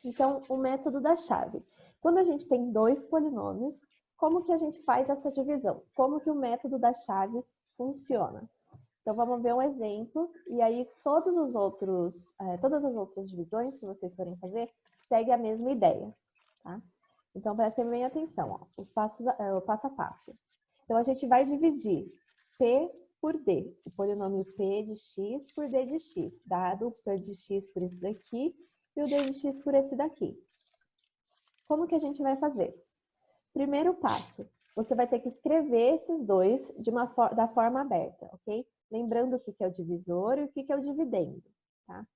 Então, o método da chave. Quando a gente tem dois polinômios, como que a gente faz essa divisão? Como que o método da chave funciona? Então, vamos ver um exemplo, e aí todas as outras divisões que vocês forem fazer, segue a mesma ideia, tá? Então, prestem bem atenção, ó, o passo a passo. Então, a gente vai dividir P por D, o polinômio P de x por D de x, dado o P de x por esse daqui e o D de x por esse daqui. Como que a gente vai fazer? Primeiro passo, você vai ter que escrever esses dois da forma aberta, ok? Lembrando o que é o divisor e o que é o dividendo, tá?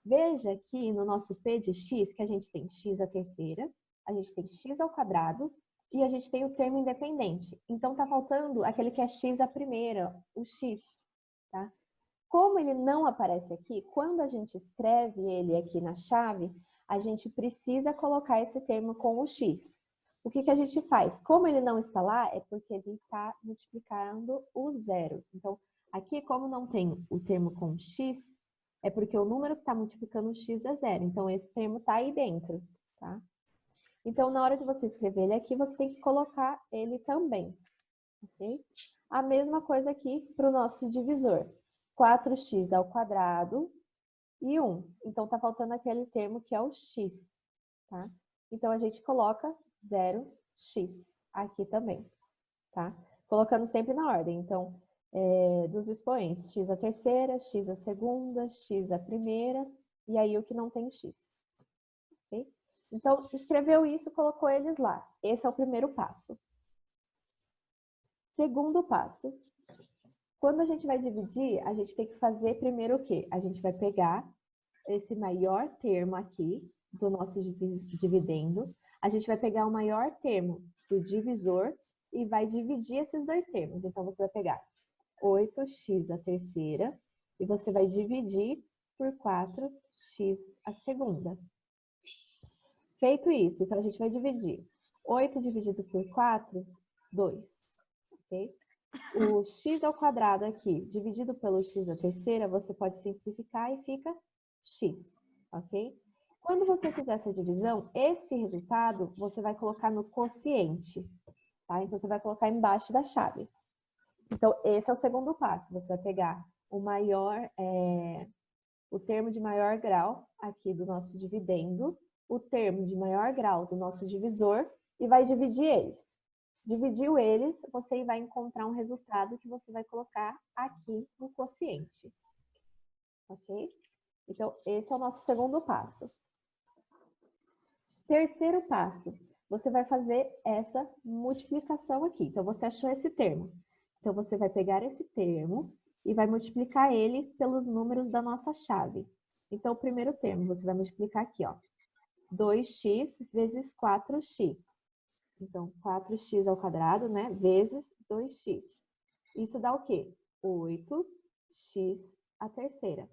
Veja aqui no nosso P de x que a gente tem x à terceira, a gente tem x ao quadrado e a gente tem o termo independente. Então, tá faltando aquele que é x à primeira, o x, tá? Como ele não aparece aqui, quando a gente escreve ele aqui na chave, a gente precisa colocar esse termo com o x. O que a gente faz? Como ele não está lá, é porque ele está multiplicando o zero. Então, aqui, como não tem o termo com x, é porque o número que está multiplicando o x é zero. Então, esse termo está aí dentro, tá? Então, na hora de você escrever ele aqui, você tem que colocar ele também, ok? A mesma coisa aqui para o nosso divisor. 4x ao quadrado e 1. Então, está faltando aquele termo que é o x, tá? Então, a gente coloca 0x aqui também, tá? Colocando sempre na ordem. Então, dos expoentes, x à terceira, x à segunda, x à primeira, e aí o que não tem x. Okay? Então, escreveu isso, colocou eles lá. Esse é o primeiro passo. Segundo passo. Quando a gente vai dividir, a gente tem que fazer primeiro o quê? A gente vai pegar esse maior termo aqui do nosso dividendo, a gente vai pegar o maior termo do divisor e vai dividir esses dois termos. Então, você vai pegar 8x à terceira e você vai dividir por 4x à segunda. Feito isso, então a gente vai dividir 8 dividido por 4, 2, ok? O x ao quadrado aqui, dividido pelo x à terceira, você pode simplificar e fica x, ok? Quando você fizer essa divisão, esse resultado você vai colocar no quociente, tá? Então, você vai colocar embaixo da chave. Então, esse é o segundo passo. Você vai pegar o termo de maior grau aqui do nosso dividendo, o termo de maior grau do nosso divisor e vai dividir eles. Dividiu eles, você vai encontrar um resultado que você vai colocar aqui no quociente. Ok? Então, esse é o nosso segundo passo. Terceiro passo, você vai fazer essa multiplicação aqui. Então, você achou esse termo. Então, você vai pegar esse termo e vai multiplicar ele pelos números da nossa chave. Então, o primeiro termo, você vai multiplicar aqui, ó. 2x vezes 4x. Então, 4x ao quadrado, né, vezes 2x. Isso dá o quê? 8x à terceira.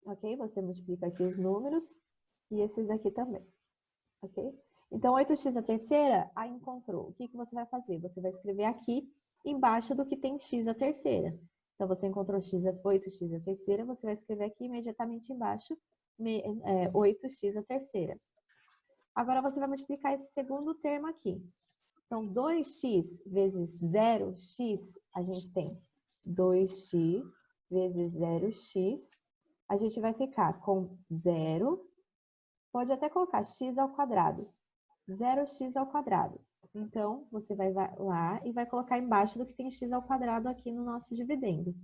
Ok? Você multiplica aqui os números e esses daqui também. Ok? Então, 8x à terceira, aí encontrou. O que você vai fazer? Você vai escrever aqui embaixo do que tem x à terceira. Então, você encontrou 8x à terceira, você vai escrever aqui imediatamente embaixo 8x à terceira. Agora, você vai multiplicar esse segundo termo aqui. Então, 2x vezes 0x, a gente tem 2x vezes 0x. A gente vai ficar com 0, pode até colocar x ao quadrado. 0x ao quadrado. Então, você vai lá e vai colocar embaixo do que tem x ao quadrado aqui no nosso dividendo.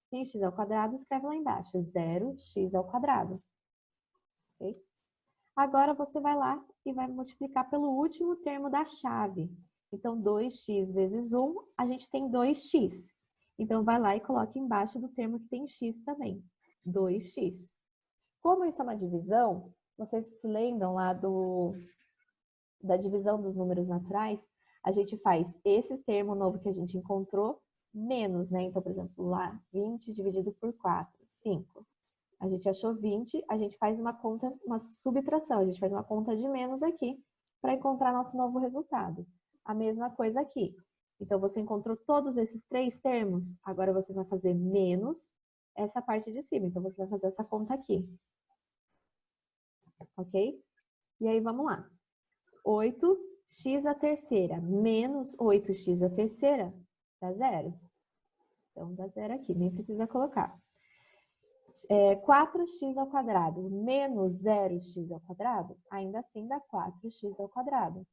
Tem x ao quadrado, escreve lá embaixo, 0x ao quadrado. Okay? Agora, você vai lá e vai multiplicar pelo último termo da chave. Então, 2x vezes 1, a gente tem 2x. Então, vai lá e coloca embaixo do termo que tem x também, 2x. Como isso é uma divisão, vocês se lembram lá da divisão dos números naturais? A gente faz esse termo novo que a gente encontrou, menos, né? Então, por exemplo, lá, 20 dividido por 4, 5. A gente achou 20, a gente faz uma conta, uma subtração, a gente faz uma conta de menos aqui para encontrar nosso novo resultado. A mesma coisa aqui. Então, você encontrou todos esses três termos, agora você vai fazer menos essa parte de cima. Então, você vai fazer essa conta aqui. ok? E aí, vamos lá. 8x à terceira menos 8x à terceira dá zero. Então, dá zero aqui, nem precisa colocar. 4x ao quadrado menos 0x ao quadrado, ainda assim dá 4x ao quadrado.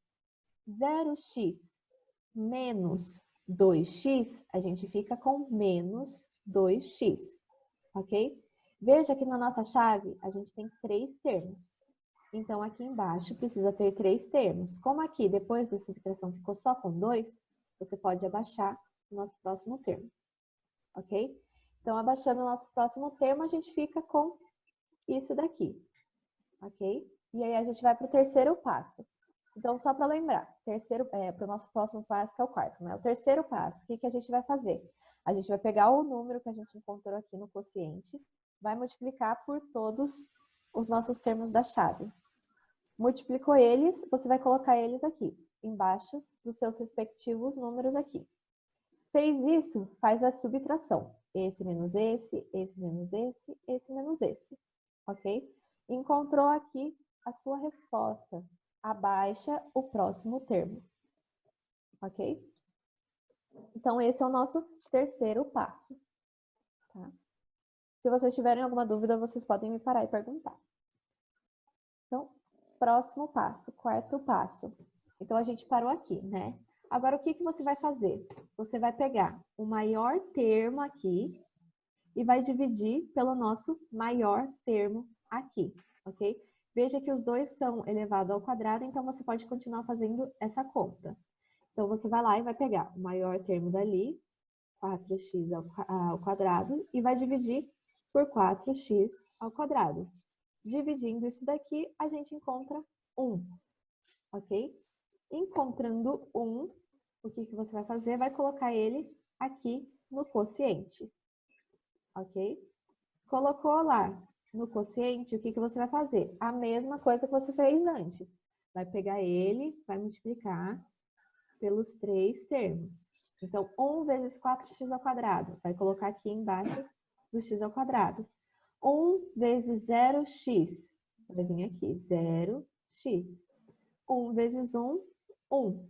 0x menos 2x, a gente fica com menos 2x, ok? Veja que na nossa chave a gente tem 3 termos. Então, aqui embaixo precisa ter 3 termos. Como aqui, depois da subtração, ficou só com 2, você pode abaixar o nosso próximo termo, ok? Então, abaixando o nosso próximo termo, a gente fica com isso daqui, ok? E aí, a gente vai para o terceiro passo. Então, só para lembrar, para o nosso próximo passo, que é o quarto, né? O terceiro passo, o que a gente vai fazer? A gente vai pegar o número que a gente encontrou aqui no quociente, vai multiplicar por todos os nossos termos da chave. Multiplicou eles, você vai colocar eles aqui, embaixo dos seus respectivos números aqui. Fez isso, faz a subtração. Esse menos esse, esse menos esse, esse menos esse, ok? Encontrou aqui a sua resposta. Abaixa o próximo termo, ok? Então, esse é o nosso terceiro passo, tá? Se vocês tiverem alguma dúvida, vocês podem me parar e perguntar. Então, próximo passo, quarto passo. Então, a gente parou aqui, né? Agora, o que você vai fazer? Você vai pegar o maior termo aqui e vai dividir pelo nosso maior termo aqui, ok? Veja que os dois são elevado ao quadrado, então você pode continuar fazendo essa conta. Então, você vai lá e vai pegar o maior termo dali, 4x ao quadrado, e vai dividir por 4x ao quadrado. Dividindo isso daqui, a gente encontra 1, ok? Encontrando 1, o que você vai fazer? Vai colocar ele aqui no quociente, ok? Colocou lá no quociente, o que você vai fazer? A mesma coisa que você fez antes. Vai pegar ele, vai multiplicar pelos 3 termos. Então, 1 vezes 4x ao quadrado. Vai colocar aqui embaixo do x ao quadrado. 1 vezes 0x. Vai vir aqui, 0x. 1 vezes 1, 1.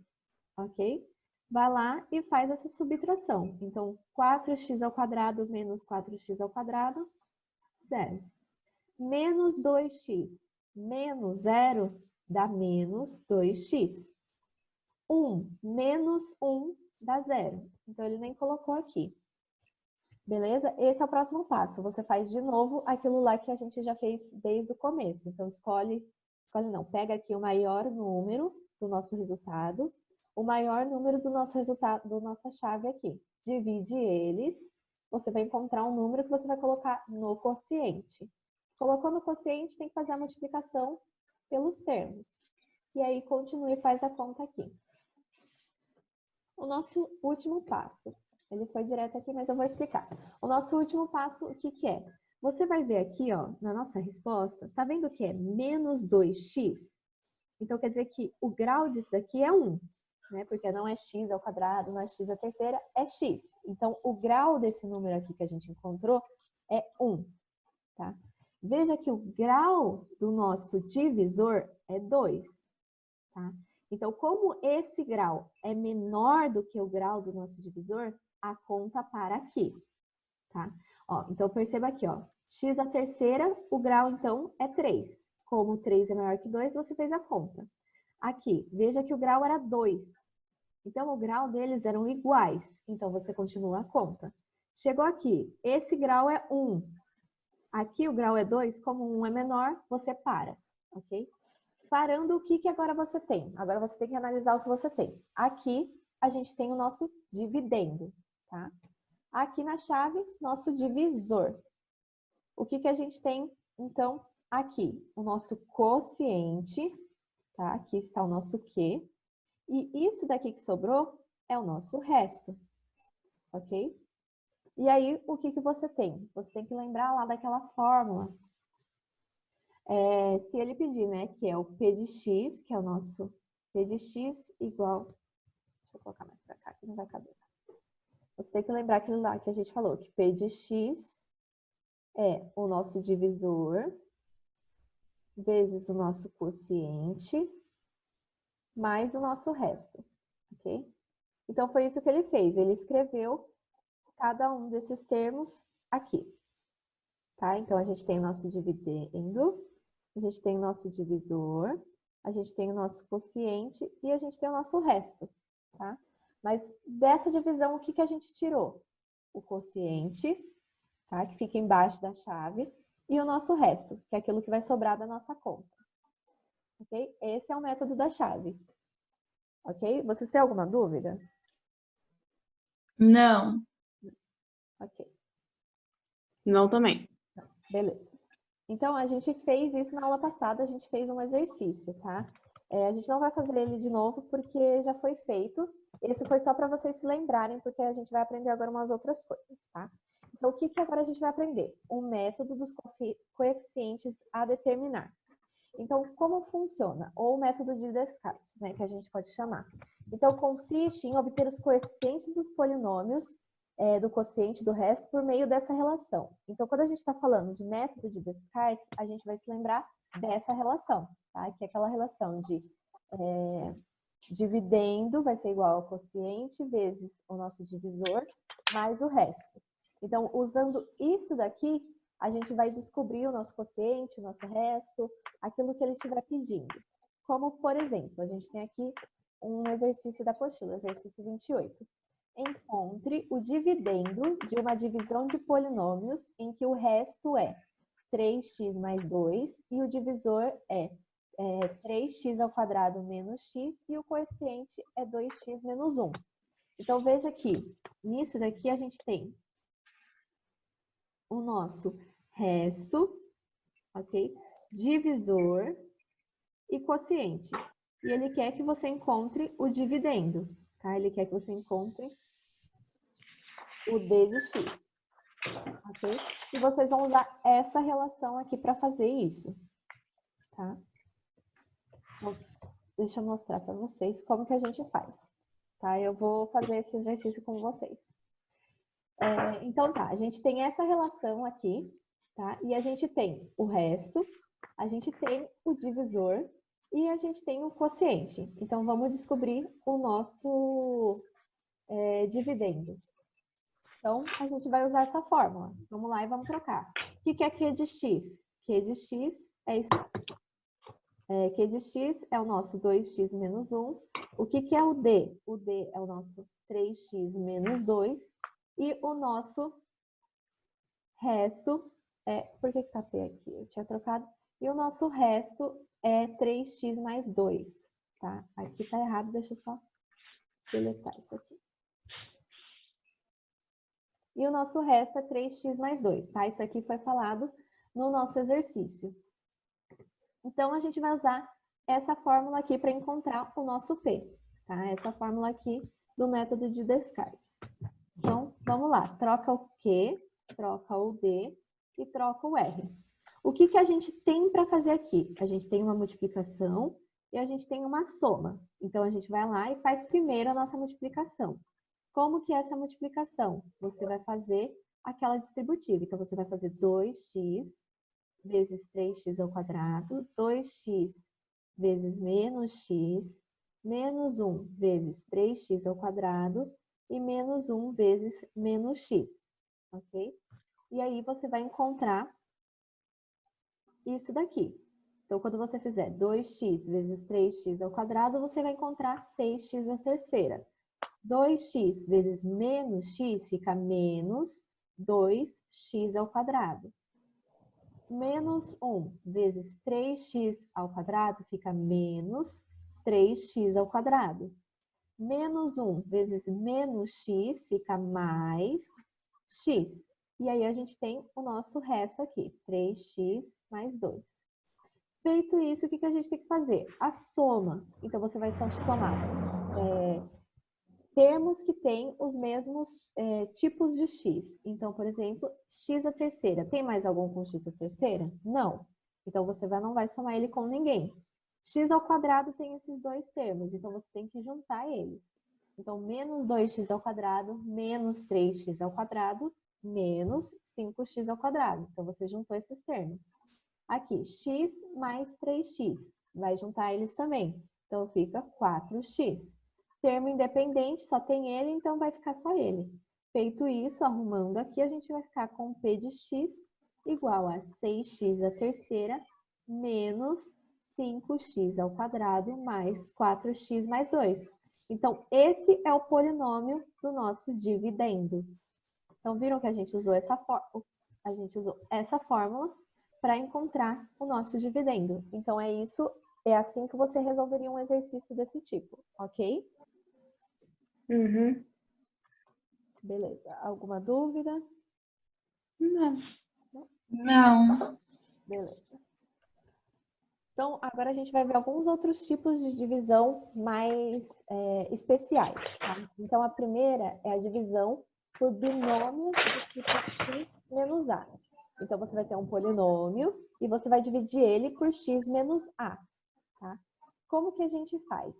Ok? Vai lá e faz essa subtração. Então, 4x ao quadrado menos 4x ao quadrado, 0. Menos 2x menos 0 dá menos 2x. 1 menos 1 dá 0. Então, ele nem colocou aqui. Beleza? Esse é o próximo passo. Você faz de novo aquilo lá que a gente já fez desde o começo. Então, escolhe não, pega aqui o maior número do nosso resultado, o maior número do nosso resultado, da nossa chave aqui. Divide eles, você vai encontrar um número que você vai colocar no quociente. Colocou no quociente, tem que fazer a multiplicação pelos termos. E aí, continue e faz a conta aqui. O nosso último passo. Ele foi direto aqui, mas eu vou explicar. O nosso último passo, o que é? Você vai ver aqui, ó, na nossa resposta, tá vendo que é menos 2x? Então, quer dizer que o grau disso daqui é 1, né? Porque não é x ao quadrado, não é x à terceira, é x. Então, o grau desse número aqui que a gente encontrou é 1, tá? Veja que o grau do nosso divisor é 2, tá? Então, como esse grau é menor do que o grau do nosso divisor, a conta para aqui, tá? Ó, então, perceba aqui, ó, x à terceira, o grau, então, é 3. Como 3 é maior que 2, você fez a conta. Aqui, veja que o grau era 2. Então, o grau deles eram iguais. Então, você continua a conta. Chegou aqui, esse grau é 1. Aqui o grau é 2, como 1 é menor, você para, ok? Parando, o que agora você tem? Agora você tem que analisar o que você tem. Aqui, a gente tem o nosso dividendo, tá? Aqui na chave, nosso divisor. O que a gente tem, então, aqui? O nosso quociente, tá? Aqui está o nosso Q. E isso daqui que sobrou é o nosso resto, ok? E aí, o que você tem? Você tem que lembrar lá daquela fórmula. Se ele pedir, né, que é o P de x, que é o nosso P de x igual... Deixa eu colocar mais para cá, que não vai caber. Você tem que lembrar aquilo lá que a gente falou, que P de x é o nosso divisor vezes o nosso quociente, mais o nosso resto, ok? Então, foi isso que ele fez. Ele escreveu cada um desses termos aqui, tá? Então, a gente tem o nosso dividendo, a gente tem o nosso divisor, a gente tem o nosso quociente e a gente tem o nosso resto, tá? Mas dessa divisão, o que que a gente tirou? O quociente, tá? Que fica embaixo da chave, e o nosso resto, que é aquilo que vai sobrar da nossa conta. Ok? Esse é o método da chave. Ok? Vocês têm alguma dúvida? Não. Ok, Não também. beleza. Então, a gente fez isso na aula passada, a gente fez um exercício, tá? A gente não vai fazer ele de novo, porque já foi feito. Esse foi só para vocês se lembrarem, porque a gente vai aprender agora umas outras coisas, tá? Então, o que que agora a gente vai aprender? O método dos coeficientes a determinar. Então, como funciona? Ou o método de Descartes, né, que a gente pode chamar. Então, consiste em obter os coeficientes dos polinômios, do quociente do resto, por meio dessa relação. Então, quando a gente está falando de método de Descartes, a gente vai se lembrar dessa relação, tá? Que é aquela relação de dividendo vai ser igual ao quociente vezes o nosso divisor mais o resto. Então, usando isso daqui, a gente vai descobrir o nosso quociente, o nosso resto, aquilo que ele estiver pedindo. Como, por exemplo, a gente tem aqui um exercício da apostila, exercício 28. Encontre o dividendo de uma divisão de polinômios em que o resto é 3x mais 2 e o divisor é 3x ao quadrado menos x e o quociente é 2x menos 1. Então, veja que nisso daqui a gente tem o nosso resto, ok? Divisor e quociente. E ele quer que você encontre o dividendo, tá? Ele quer que você encontre o d de x, ok? E vocês vão usar essa relação aqui para fazer isso, tá? Então, deixa eu mostrar para vocês como que a gente faz, tá? Eu vou fazer esse exercício com vocês. Então, tá, a gente tem essa relação aqui, tá? E a gente tem o resto, a gente tem o divisor e a gente tem o quociente. Então, vamos descobrir o nosso dividendo. Então, a gente vai usar essa fórmula. Vamos lá e vamos trocar. O que é Q de x? Q de x é isso aqui. Q de x é o nosso 2x menos 1. O que é o D? O D é o nosso 3x menos 2. E o nosso resto por que tá P aqui? Eu tinha trocado. E o nosso resto é 3x mais 2, tá? Aqui tá errado, deixa eu só deletar isso aqui. E o nosso resto é 3x mais 2, tá? Isso aqui foi falado no nosso exercício. Então, a gente vai usar essa fórmula aqui para encontrar o nosso P, tá? Essa fórmula aqui do método de Descartes. Então, vamos lá. Troca o Q, troca o D e troca o R. O que a gente tem para fazer aqui? A gente tem uma multiplicação e a gente tem uma soma. Então, a gente vai lá e faz primeiro a nossa multiplicação. Como que é essa multiplicação? Você vai fazer aquela distributiva. Então, você vai fazer 2x vezes 3x ao quadrado, 2x vezes menos x, menos 1 vezes 3x ao quadrado e menos 1 vezes menos x, ok? E aí você vai encontrar isso daqui. Então, quando você fizer 2x vezes 3x ao quadrado, você vai encontrar 6x à terceira. 2x vezes menos x fica menos 2x ao quadrado. Menos 1 vezes 3x ao quadrado fica menos 3x ao quadrado. Menos 1 vezes menos x fica mais x. E aí a gente tem o nosso resto aqui, 3x mais 2. Feito isso, o que a gente tem que fazer? A soma. Então, você vai somar termos que têm os mesmos tipos de x. Então, por exemplo, x à terceira. Tem mais algum com x à terceira? Não. Então, você não vai somar ele com ninguém. X ao quadrado tem esses dois termos, então você tem que juntar eles. Então, menos 2x ao quadrado, menos 3x ao quadrado, menos 5x ao quadrado. Então, você juntou esses termos. Aqui, x mais 3x. Vai juntar eles também. Então, fica 4x. Termo independente, só tem ele, então vai ficar só ele. Feito isso, arrumando aqui, a gente vai ficar com P de x igual a 6x à terceira menos 5x ao quadrado mais 4x mais 2. Então, esse é o polinômio do nosso dividendo. Então, viram que a gente usou essa fórmula para encontrar o nosso dividendo. Então, é assim que você resolveria um exercício desse tipo, ok? Uhum. Beleza. Alguma dúvida? Não. Não. Beleza. Então, agora a gente vai ver alguns outros tipos de divisão mais especiais. Tá? Então, a primeira é a divisão por binômios do tipo x menos a. Então, você vai ter um polinômio e você vai dividir ele por x menos a. Tá? Como que a gente faz?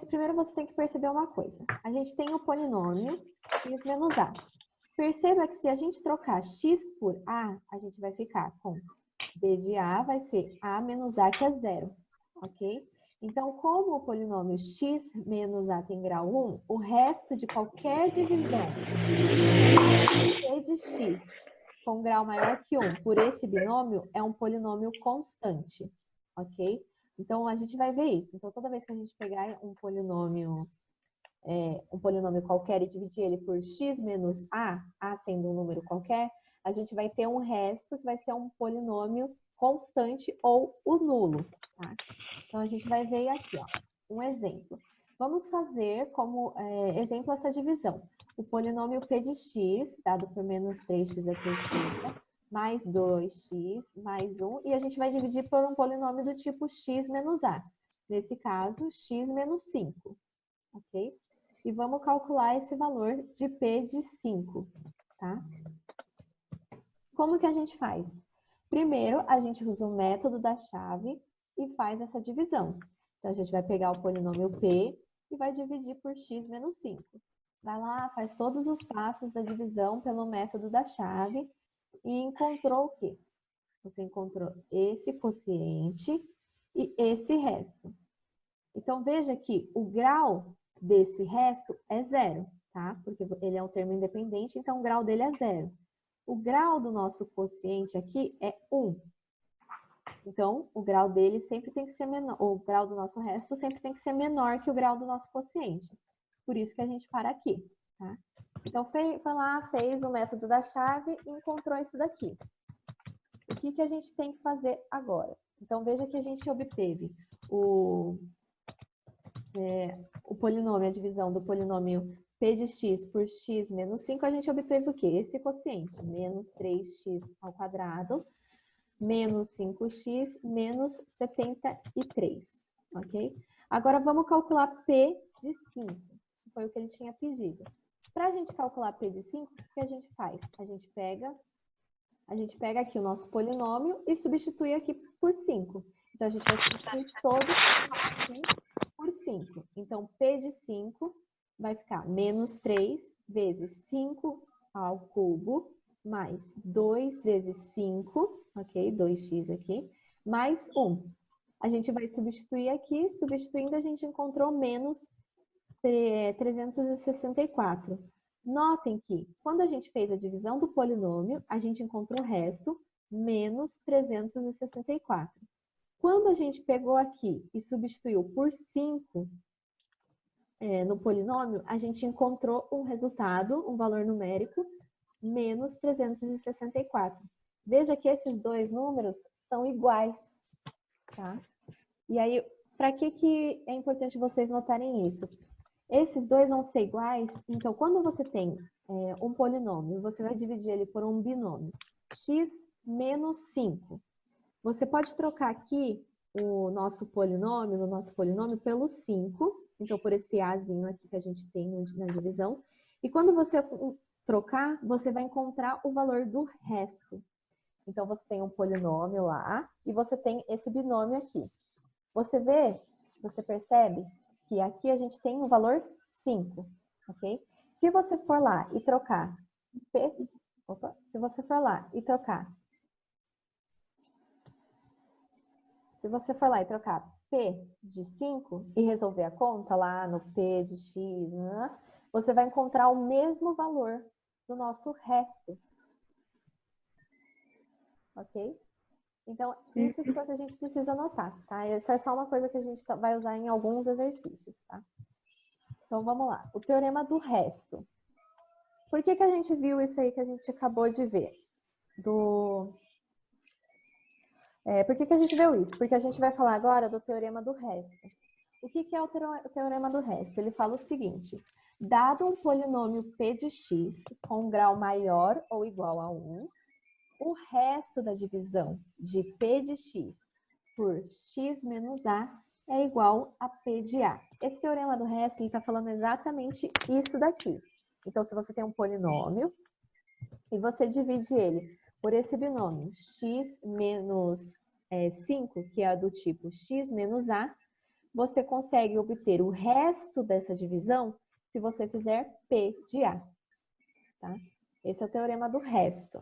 Primeiro, você tem que perceber uma coisa. A gente tem o polinômio x menos a. Perceba que se a gente trocar x por a, a gente vai ficar com b de a vai ser a menos a, que é zero, ok? Então, como o polinômio x menos a tem grau 1, o resto de qualquer divisão p de x com grau maior que 1 por esse binômio é um polinômio constante, ok? Então, a gente vai ver isso. Então, toda vez que a gente pegar um polinômio qualquer e dividir ele por x menos a sendo um número qualquer, a gente vai ter um resto que vai ser um polinômio constante ou o nulo. Tá? Então, a gente vai ver aqui, ó, um exemplo. Vamos fazer como exemplo essa divisão. O polinômio p de x, dado por menos 3x à terceira, mais 2x, mais 1, e a gente vai dividir por um polinômio do tipo x menos a. Nesse caso, x menos 5. Ok? E vamos calcular esse valor de P de 5, tá? Como que a gente faz? Primeiro, a gente usa o método da chave e faz essa divisão. Então, a gente vai pegar o polinômio P e vai dividir por x menos 5. Vai lá, faz todos os passos da divisão pelo método da chave e encontrou o quê? Você encontrou esse quociente e esse resto. Então, veja que o grau desse resto é zero, tá? Porque ele é um termo independente, então o grau dele é zero. O grau do nosso quociente aqui é 1. Então, o grau dele sempre tem que ser menor, o grau do nosso resto sempre tem que ser menor que o grau do nosso quociente. Por isso que a gente para aqui, tá? Então, foi lá, fez o método da chave e encontrou isso daqui. O que a gente tem que fazer agora? Então, veja que a gente obteve o polinômio, a divisão do polinômio p de x por x menos 5, a gente obteve o quê? Esse quociente, menos 3x ao quadrado, menos 5x, menos 73, ok? Agora, vamos calcular p de 5, que foi o que ele tinha pedido. Para a gente calcular p de 5, o que a gente faz? A gente pega aqui o nosso polinômio e substitui aqui por 5. Então, a gente vai substituir todo x por 5. Então, P de 5 vai ficar menos 3 vezes 5 ao cubo, mais 2 vezes 5, ok? 2x aqui, mais 1. A gente vai substituir aqui, substituindo a gente encontrou menos 364. Notem que, quando a gente fez a divisão do polinômio, a gente encontrou o resto, menos 364. Quando a gente pegou aqui e substituiu por 5 no polinômio, a gente encontrou um resultado, um valor numérico, menos 364. Veja que esses dois números são iguais, tá? E aí, para que é importante vocês notarem isso? Esses dois vão ser iguais, então quando você tem um polinômio, você vai dividir ele por um binômio, x menos 5. Você pode trocar aqui o nosso polinômio pelo 5, então por esse azinho aqui que a gente tem na divisão, e quando você trocar, você vai encontrar o valor do resto. Então você tem um polinômio lá, e você tem esse binômio aqui. Você percebe que aqui a gente tem o valor 5, ok? Se você for lá e trocar Se você for lá e trocar P de 5 e resolver a conta lá no P de X, né, você vai encontrar o mesmo valor do nosso resto. Ok? Então, isso que a gente precisa anotar, tá? Essa é só uma coisa que a gente vai usar em alguns exercícios, tá? Então, vamos lá. O teorema do resto. Por que a gente viu isso aí que a gente acabou de ver? Por que a gente viu isso? Porque a gente vai falar agora do teorema do resto. O que é o teorema do resto? Ele fala o seguinte: dado um polinômio p de x com um grau maior ou igual a 1, o resto da divisão de p de x por x menos a é igual a p de a. Esse teorema do resto está falando exatamente isso daqui. Então, se você tem um polinômio e você divide ele por esse binômio x menos 5, que é do tipo x menos a, você consegue obter o resto dessa divisão se você fizer p de a. Tá? Esse é o teorema do resto.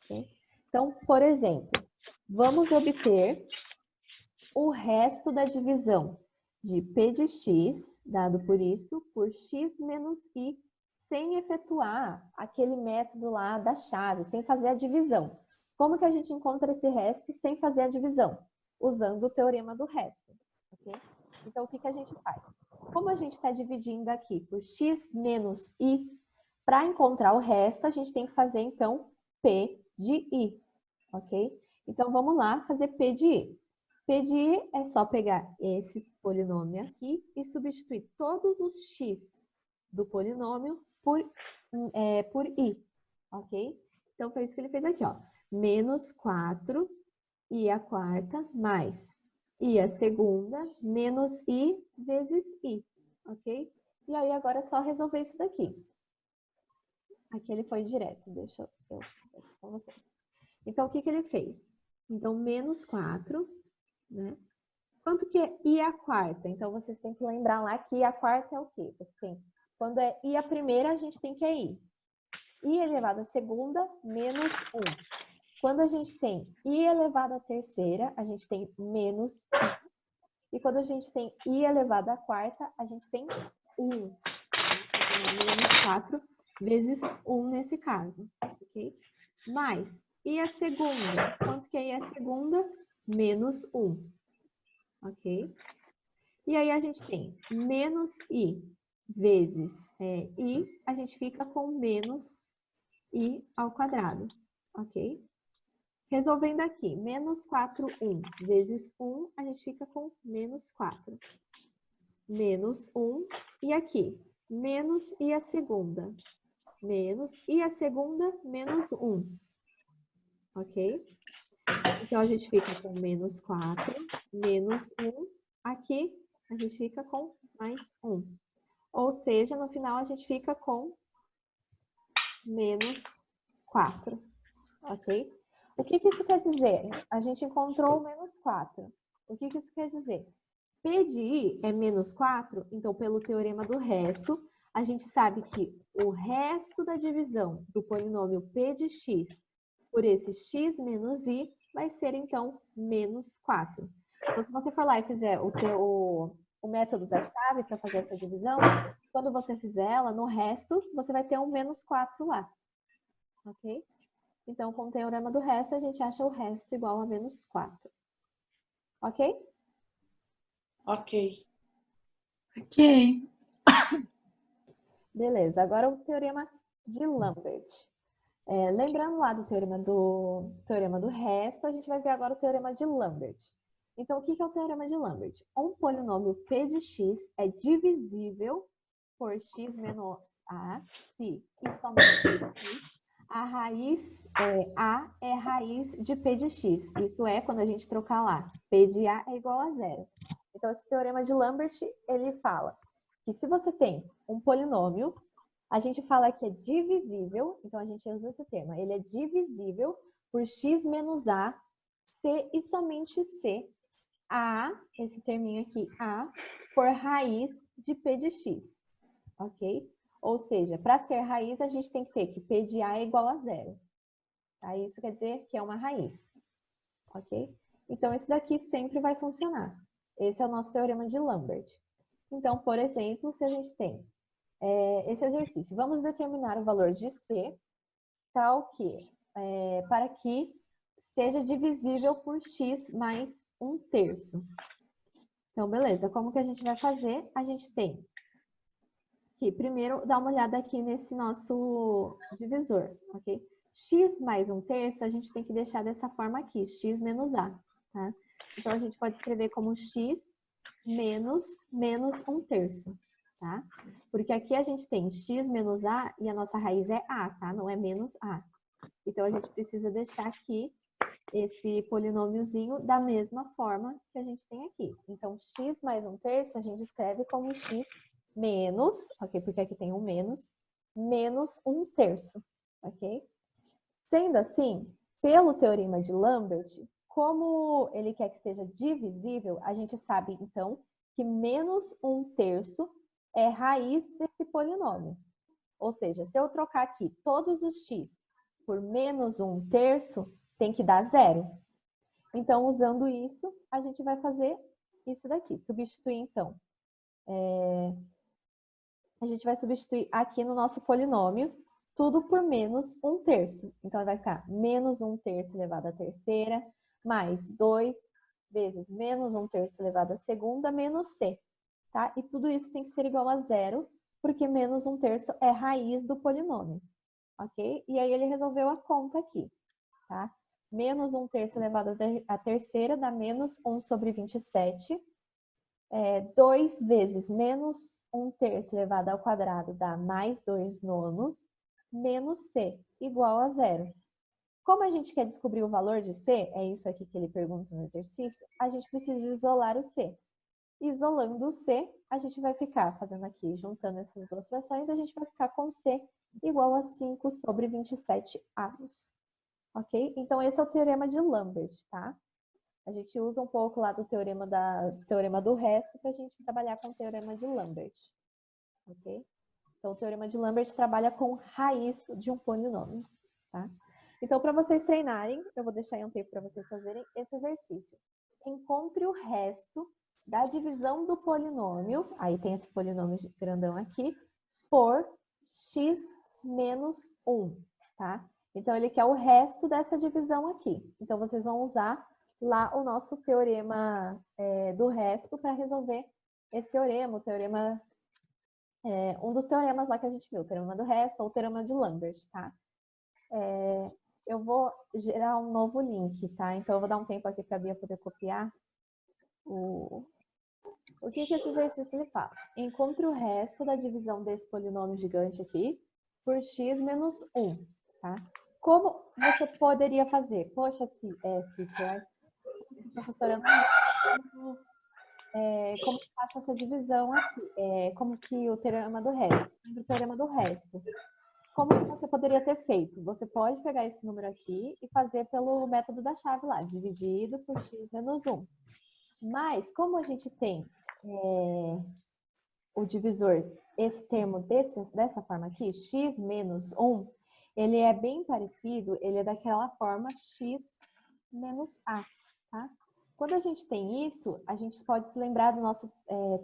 Okay? Então, por exemplo, vamos obter o resto da divisão de p de x, dado por isso, por x menos i, sem efetuar aquele método lá da chave, sem fazer a divisão. Como que a gente encontra esse resto sem fazer a divisão? Usando o teorema do resto. Okay? Então, o que a gente faz? Como a gente está dividindo aqui por x menos i, para encontrar o resto, a gente tem que fazer, então, p de i. Ok? Então, vamos lá fazer p de i. P de i é só pegar esse polinômio aqui e substituir todos os x do polinômio por i, ok? Então, foi isso que ele fez aqui, ó. Menos 4 i a quarta mais i a segunda menos i vezes i, ok? E aí, agora é só resolver isso daqui. Aqui ele foi direto, deixa eu ver com vocês. Então, o que ele fez? Então, menos 4, né? Quanto que é i a quarta? Então, vocês têm que lembrar lá que i a quarta é o quê? Quando é i a primeira, a gente tem que é i. I elevado à segunda, menos 1. Quando a gente tem i elevado à terceira, a gente tem menos i. E quando a gente tem i elevado à quarta, a gente tem 1. Menos 4 vezes 1 nesse caso. Ok? Mais i a segunda. Quanto que é i a segunda? Menos 1. Ok? E aí a gente tem menos i vezes i, a gente fica com menos i ao quadrado, ok? Resolvendo aqui, menos 4, 1 vezes 1, a gente fica com menos 4. Menos 1, e aqui, menos i a segunda. Menos i a segunda, menos 1, ok? Então, a gente fica com menos 4, menos 1. Aqui, a gente fica com mais 1. Ou seja, no final, a gente fica com menos 4. Ok? O que isso quer dizer? A gente encontrou o menos 4. O que isso quer dizer? P de i é menos 4, então, pelo teorema do resto, a gente sabe que o resto da divisão do polinômio p de x por esse x menos i vai ser, então, menos 4. Então, se você for lá e fizer o método da chave para fazer essa divisão, quando você fizer ela, no resto, você vai ter um menos 4 lá. Ok? Então, com o teorema do resto, a gente acha o resto igual a menos 4. Ok? Ok. Ok. Beleza. Agora o teorema de Lambert. Lembrando lá do teorema do resto, a gente vai ver agora o teorema de Lambert. Então, o que é o teorema de Lambert? Um polinômio p de x é divisível por x menos a se e somente se a raiz a é raiz de p de x. Isso é quando a gente trocar lá, p de a é igual a 0. Então, esse teorema de Lambert, ele fala que se você tem um polinômio, a gente fala que é divisível, então a gente usa esse termo, ele é divisível por x menos a, c e somente c, a, esse terminho aqui, a, por raiz de p de x, ok? Ou seja, para ser raiz, a gente tem que ter que p de a é igual a 0. Tá? Isso quer dizer que é uma raiz, ok? Então, isso daqui sempre vai funcionar. Esse é o nosso teorema de Lambert. Então, por exemplo, se a gente tem esse exercício, vamos determinar o valor de C, tal que, para que seja divisível por x mais 1/3. Então, beleza, como que a gente vai fazer? A gente tem que primeiro dar uma olhada aqui nesse nosso divisor, ok? X mais 1/3 a gente tem que deixar dessa forma aqui, x menos a, tá? Então, a gente pode escrever como x menos 1/3, tá? Porque aqui a gente tem x menos a e a nossa raiz é a, tá? Não é menos a. Então, a gente precisa deixar aqui esse polinômiozinho da mesma forma que a gente tem aqui. Então, x mais 1/3 a gente escreve como x menos, ok? Porque aqui tem um menos 1/3, ok? Sendo assim, pelo teorema de Lambert, como ele quer que seja divisível, a gente sabe, então, que menos 1/3 é raiz desse polinômio. Ou seja, se eu trocar aqui todos os x por menos 1/3, tem que dar 0. Então, usando isso, a gente vai fazer isso daqui. Substituir, então. A gente vai substituir aqui no nosso polinômio tudo por menos 1/3. Então, vai ficar menos 1/3 elevado à terceira, mais 2 vezes menos 1/3 elevado à segunda, menos c. Tá? E tudo isso tem que ser igual a 0, porque menos 1/3 é raiz do polinômio. Ok? E aí ele resolveu a conta aqui. Tá? Menos 1/3 elevado à terceira dá menos 1 sobre 27. 2 vezes menos 1/3 elevado ao quadrado dá mais 2/9, menos c, igual a 0. Como a gente quer descobrir o valor de c, é isso aqui que ele pergunta no exercício, a gente precisa isolar o c. Isolando o c, a gente vai ficar, fazendo aqui, juntando essas duas frações, a gente vai ficar com c igual a 5 sobre 27 avos. Ok? Então, esse é o teorema de Lambert, tá? A gente usa um pouco lá do teorema do resto para a gente trabalhar com o teorema de Lambert. Ok? Então, o teorema de Lambert trabalha com raiz de um polinômio, tá? Então, para vocês treinarem, eu vou deixar aí um tempo para vocês fazerem esse exercício. Encontre o resto da divisão do polinômio, aí tem esse polinômio grandão aqui, por x menos 1, tá? Então, ele quer o resto dessa divisão aqui. Então, vocês vão usar lá o nosso teorema do resto para resolver esse teorema, o teorema... um dos teoremas lá que a gente viu, o teorema do resto ou o teorema de Lambert, tá? Eu vou gerar um novo link, tá? Então, eu vou dar um tempo aqui para a Bia poder copiar o que esse exercício ele fala. Encontre o resto da divisão desse polinômio gigante aqui por x menos 1, tá? Como você poderia fazer? Poxa, teacher, professora, como que faço essa divisão aqui? Como que o teorema do resto? O teorema do resto. Como que você poderia ter feito? Você pode pegar esse número aqui e fazer pelo método da chave lá, dividido por x menos 1. Mas, como a gente tem o divisor, esse termo dessa forma aqui, x menos 1, ele é bem parecido, ele é daquela forma x menos a, tá? Quando a gente tem isso, a gente pode se lembrar do nosso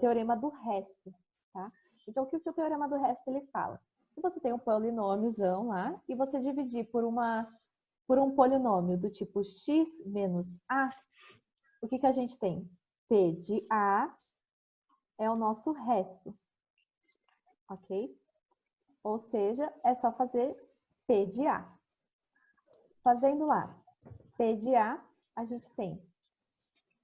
teorema do resto, tá? Então, o que o teorema do resto ele fala? Se você tem um polinômiozão lá e você dividir por um polinômio do tipo x menos a, o que a gente tem? P de a é o nosso resto, ok? Ou seja, é só fazer P de a. Fazendo lá P de a, a gente tem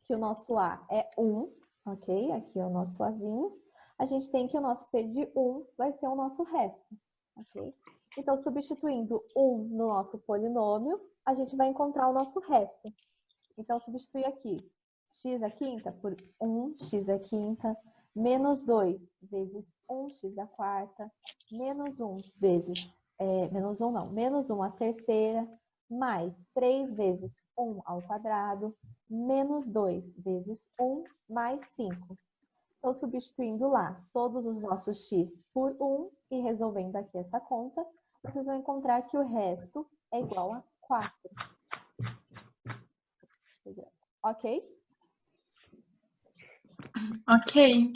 que o nosso a é 1, ok? Aqui é o nosso azinho. A gente tem que o nosso P de 1 vai ser o nosso resto, ok? Então, substituindo 1 no nosso polinômio, a gente vai encontrar o nosso resto. Então, substituir aqui x à quinta por 1x à quinta, menos 2 vezes 1x à quarta, menos 1 vezes, menos 1 à terceira, mais 3 vezes 1 ao quadrado, menos 2 vezes 1, mais 5. Então, substituindo lá todos os nossos x por 1 e resolvendo aqui essa conta, vocês vão encontrar que o resto é igual a 4. Ok? Ok.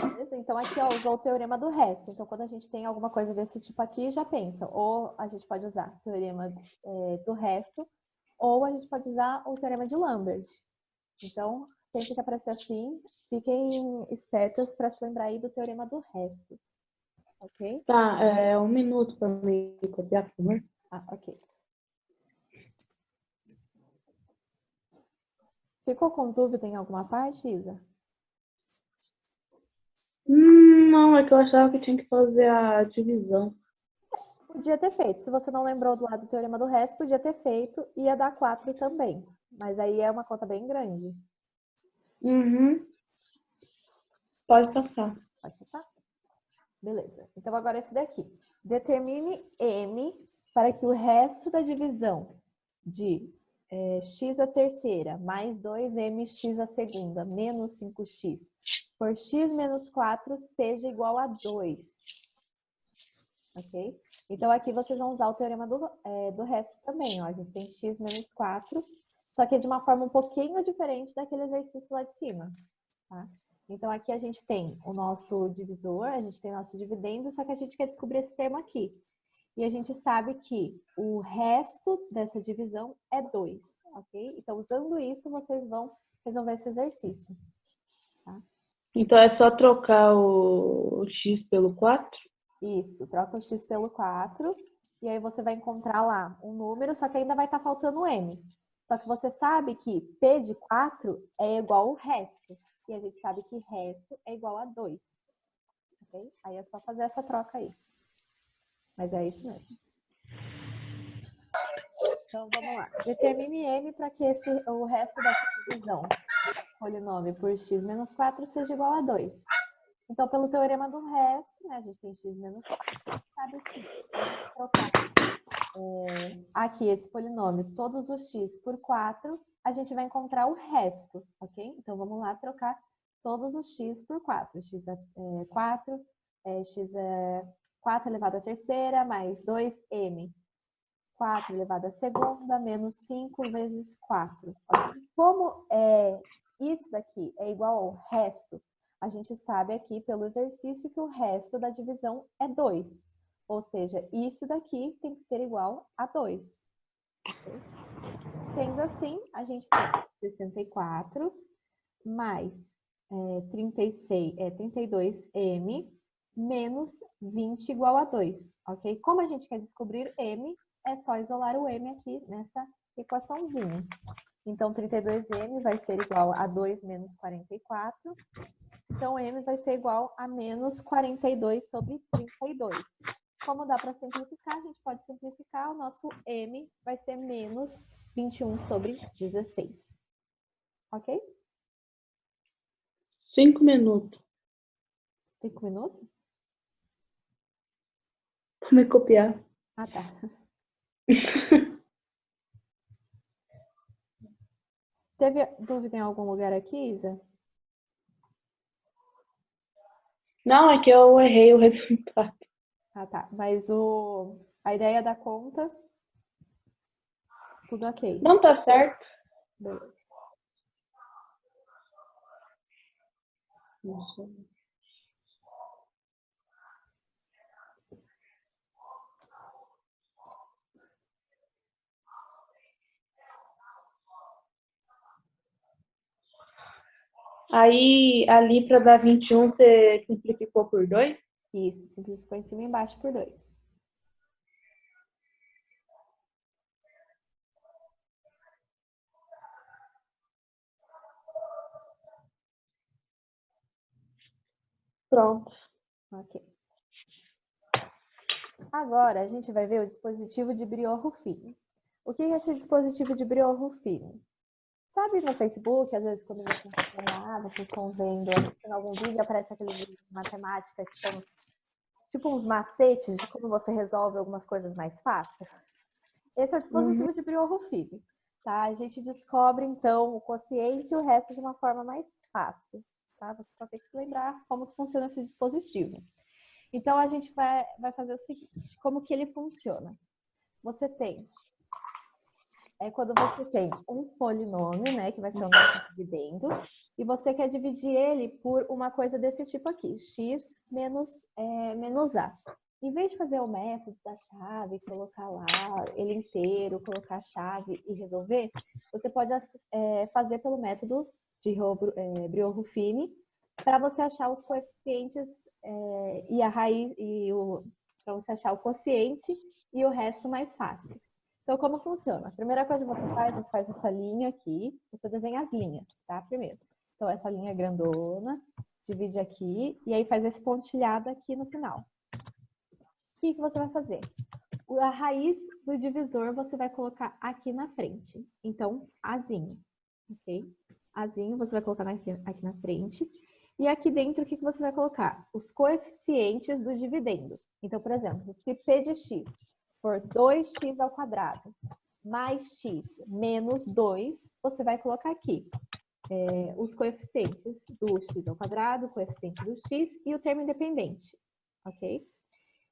Beleza? Então, aqui, ó, usou o teorema do resto. Então, quando a gente tem alguma coisa desse tipo aqui, já pensa. Ou a gente pode usar o teorema do resto, ou a gente pode usar o teorema de Lambert. Então, sempre que aparecer assim, fiquem espertas para se lembrar aí do teorema do resto. Ok? Tá, 1 minuto para me copiar, por favor. Ah, ok. Ficou com dúvida em alguma parte, Isa? Não, é que eu achava que tinha que fazer a divisão. Podia ter feito. Se você não lembrou do lado do teorema do resto, podia ter feito. Ia dar 4 também. Mas aí é uma conta bem grande. Uhum. Pode passar. Pode passar? Beleza. Então, agora esse daqui. Determine M para que o resto da divisão de x à terceira mais 2mx à segunda menos 5x por x menos 4 seja igual a 2. Ok? Então, aqui vocês vão usar o teorema do resto também. Ó. A gente tem x menos 4, só que é de uma forma um pouquinho diferente daquele exercício lá de cima. Tá? Então, aqui a gente tem o nosso divisor, a gente tem o nosso dividendo, só que a gente quer descobrir esse termo aqui. E a gente sabe que o resto dessa divisão é 2, ok? Então, usando isso, vocês vão resolver esse exercício. Tá? Então é só trocar o x pelo 4? Isso, troca o x pelo 4, e aí você vai encontrar lá um número, só que ainda vai estar faltando o m. Só que você sabe que p de 4 é igual ao resto. E a gente sabe que resto é igual a 2. Okay? Aí é só fazer essa troca aí. Mas é isso mesmo. Então, vamos lá. Determine m para que o resto dessa divisão polinômio por x menos 4 seja igual a 2. Então, pelo teorema do resto, né, a gente tem x menos 4, sabe que se a gente trocar aqui esse polinômio, todos os x por 4, a gente vai encontrar o resto, ok? Então, vamos lá trocar todos os x por 4. X é 4, x é 4 elevado à terceira, mais 2m. 4 elevado à segunda, menos 5 vezes 4. Okay? Como isso daqui é igual ao resto, a gente sabe aqui pelo exercício que o resto da divisão é 2. Ou seja, isso daqui tem que ser igual a 2. Okay? Sendo assim, a gente tem 64 mais 32m menos 20 igual a 2. Ok? Como a gente quer descobrir m, é só isolar o m aqui nessa equaçãozinha. Então, 32m vai ser igual a 2 menos 44. Então, m vai ser igual a menos 42 sobre 32. Como dá para simplificar, a gente pode simplificar. O nosso m vai ser menos 21 sobre 16. Ok? 5 minutos. 5 minutos? Pra me copiar. Ah, tá. Teve dúvida em algum lugar aqui, Isa? Não, é que eu errei o resultado. Ah, tá. Mas a ideia da conta, tudo ok. Não tá certo. Beleza. Aí, ali para dar 21, você simplificou por 2? Isso, simplificou em cima e embaixo por 2. Pronto. Ok. Agora, a gente vai ver o dispositivo de Briot-Ruffini. O que é esse dispositivo de Briot-Ruffini? Sabe no Facebook, às vezes quando vocês estão lá, vocês estão vendo, assistindo algum vídeo, aparece aqueles vídeos de matemática que são tipo uns macetes de como você resolve algumas coisas mais fácil? Esse é o dispositivo de Briot-Ruffini. Tá? A gente descobre, então, o quociente e o resto de uma forma mais fácil. Tá? Você só tem que se lembrar como que funciona esse dispositivo. Então, a gente vai fazer o seguinte, como que ele funciona. Você tem é quando você tem um polinômio, né, que vai ser o nosso dividendo, e você quer dividir ele por uma coisa desse tipo aqui, x menos a. Em vez de fazer o método da chave, colocar lá ele inteiro, colocar a chave e resolver, você pode fazer pelo método de Briot-Ruffini para você achar os coeficientes e a raiz, para você achar o quociente e o resto mais fácil. Então, como funciona? A primeira coisa que você faz essa linha aqui, você desenha as linhas, tá? Primeiro. Então, essa linha grandona, divide aqui, e aí faz esse pontilhado aqui no final. O que você vai fazer? A raiz do divisor você vai colocar aqui na frente. Então, azinho, ok? Azinho você vai colocar aqui na frente. E aqui dentro, o que você vai colocar? Os coeficientes do dividendo. Então, por exemplo, se P de x for 2x ao quadrado mais x menos 2, você vai colocar aqui os coeficientes do x ao quadrado, o coeficiente do x e o termo independente, ok?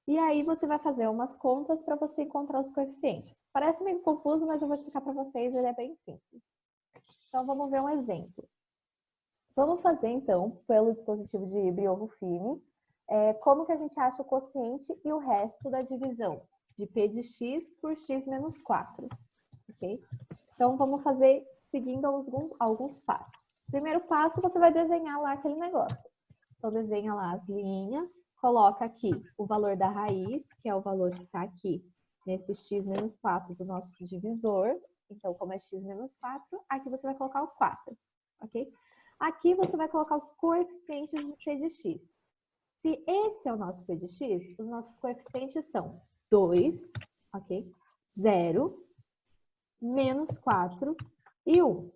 E aí você vai fazer umas contas para você encontrar os coeficientes. Parece meio confuso, mas eu vou explicar para vocês, ele é bem simples. Então, vamos ver um exemplo. Vamos fazer, então, pelo dispositivo de Briot-Ruffini, como que a gente acha o quociente e o resto da divisão de P de x por x menos 4, ok? Então, vamos fazer seguindo alguns passos. Primeiro passo, você vai desenhar lá aquele negócio. Então, desenha lá as linhas, coloca aqui o valor da raiz, que é o valor que está aqui nesse x menos 4 do nosso divisor. Então, como é x menos 4, aqui você vai colocar o 4, ok? Aqui você vai colocar os coeficientes de P de x. Se esse é o nosso P de x, os nossos coeficientes são 2, ok? 0, menos 4 e 1,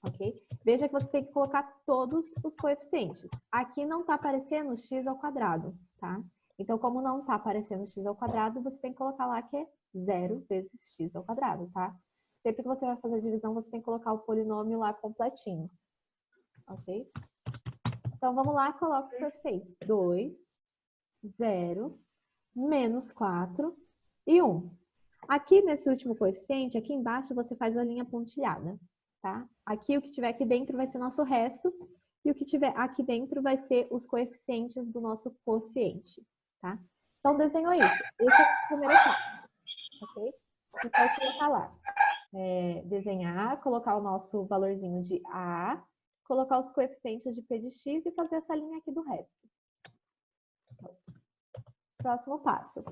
ok? Veja que você tem que colocar todos os coeficientes. Aqui não está aparecendo x ao quadrado, tá? Então, como não está aparecendo x ao quadrado, você tem que colocar lá que é 0 vezes x ao quadrado, tá? Sempre que você vai fazer a divisão, você tem que colocar o polinômio lá completinho, ok? Então, vamos lá, coloca os coeficientes. 2, 0, menos 4 e 1. Aqui nesse último coeficiente, aqui embaixo, você faz a linha pontilhada, tá? Aqui o que tiver aqui dentro vai ser nosso resto, e o que tiver aqui dentro vai ser os coeficientes do nosso quociente, tá? Então, desenhou isso. Esse é o primeiro passo, ok? Você pode colocar lá. Desenhar, colocar o nosso valorzinho de A, colocar os coeficientes de P de x e fazer essa linha aqui do resto. Próximo passo.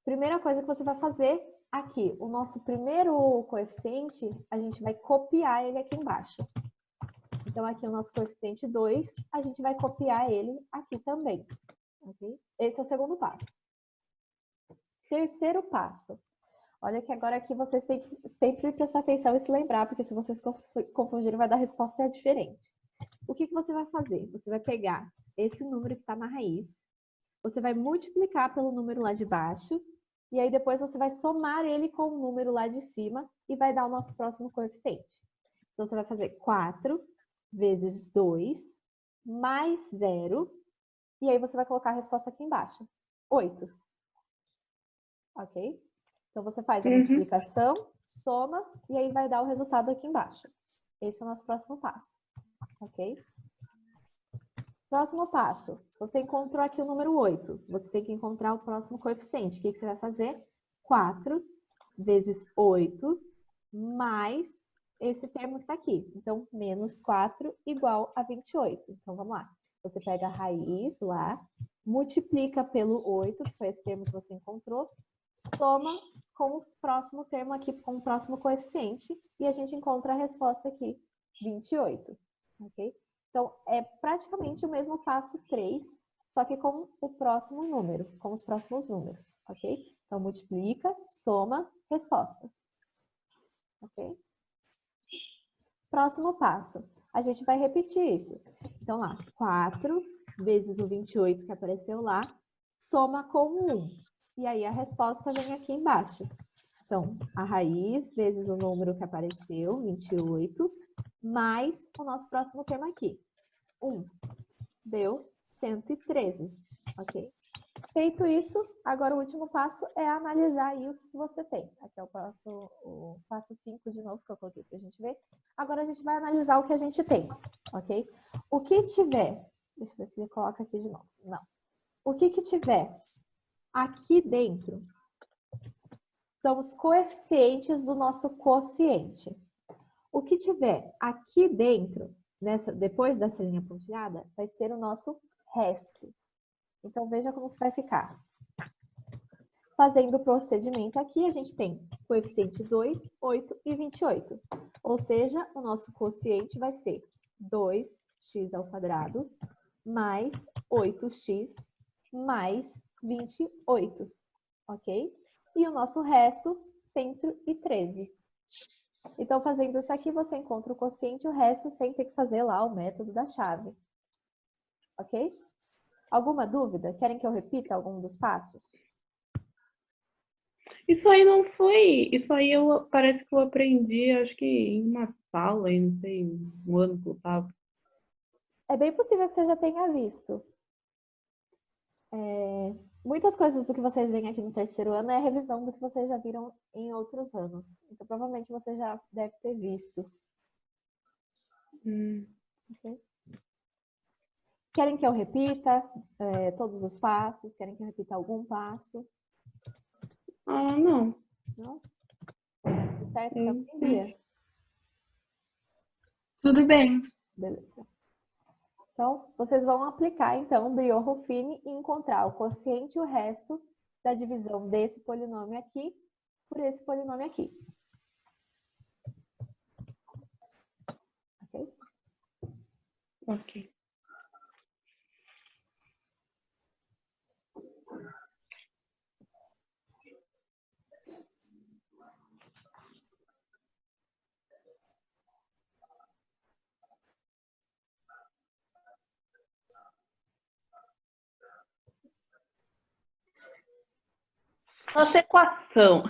Primeira coisa que você vai fazer aqui, o nosso primeiro coeficiente, a gente vai copiar ele aqui embaixo. Então, aqui o nosso coeficiente 2, a gente vai copiar ele aqui também. Okay? Esse é o segundo passo. Terceiro passo. Olha que agora aqui vocês têm que sempre prestar atenção e se lembrar, porque se vocês confundirem, vai dar resposta diferente. O que você vai fazer? Você vai pegar esse número que está na raiz, você vai multiplicar pelo número lá de baixo, e aí depois você vai somar ele com o número lá de cima e vai dar o nosso próximo coeficiente. Então, você vai fazer 4 vezes 2 mais 0, e aí você vai colocar a resposta aqui embaixo, 8. Ok? Então, você faz a multiplicação, soma, e aí vai dar o resultado aqui embaixo. Esse é o nosso próximo passo. Ok? Próximo passo. Você encontrou aqui o número 8. Você tem que encontrar o próximo coeficiente. O que você vai fazer? 4 vezes 8 mais esse termo que está aqui. Então, menos 4 igual a 28. Então, vamos lá. Você pega a raiz lá, multiplica pelo 8, que foi esse termo que você encontrou, soma com o próximo termo aqui, com o próximo coeficiente, e a gente encontra a resposta aqui, 28. Ok? Então, é praticamente o mesmo passo 3, só que com o próximo número, com os próximos números, ok? Então, multiplica, soma, resposta. Ok? Próximo passo. A gente vai repetir isso. Então, lá, 4 vezes o 28 que apareceu lá, soma com o 1. E aí, a resposta vem aqui embaixo. Então, a raiz vezes o número que apareceu, 28, mais o nosso próximo termo aqui, 1. Deu 113, ok? Feito isso, agora o último passo é analisar aí o que você tem. Aqui é o passo 5 de novo que eu coloquei para a gente ver. Agora a gente vai analisar o que a gente tem, ok? O que tiver, deixa eu ver se ele coloca aqui de novo. Não. O que tiver aqui dentro são os coeficientes do nosso quociente. O que tiver aqui dentro, depois dessa linha pontilhada, vai ser o nosso resto. Então, veja como que vai ficar. Fazendo o procedimento aqui, a gente tem coeficiente 2, 8 e 28. Ou seja, o nosso quociente vai ser 2x² mais 8x mais 28, ok? E o nosso resto, 113. Então, fazendo isso aqui, você encontra o quociente e o resto sem ter que fazer lá o método da chave. Ok? Alguma dúvida? Querem que eu repita algum dos passos? Isso aí não foi. Isso aí parece que eu aprendi, acho que em uma sala, aí, não sei, um ano que eu tava. É bem possível que você já tenha visto. Muitas coisas do que vocês veem aqui no terceiro ano é a revisão do que vocês já viram em outros anos. Então, provavelmente você já deve ter visto. Ok? Querem que eu repita todos os passos? Querem que eu repita algum passo? Ah, não. Não? Tudo certo também, Bia? Tudo bem. Beleza. Então, vocês vão aplicar, então, Briot-Ruffini e encontrar o quociente e o resto da divisão desse polinômio aqui por esse polinômio aqui. Ok? Ok. Nossa equação.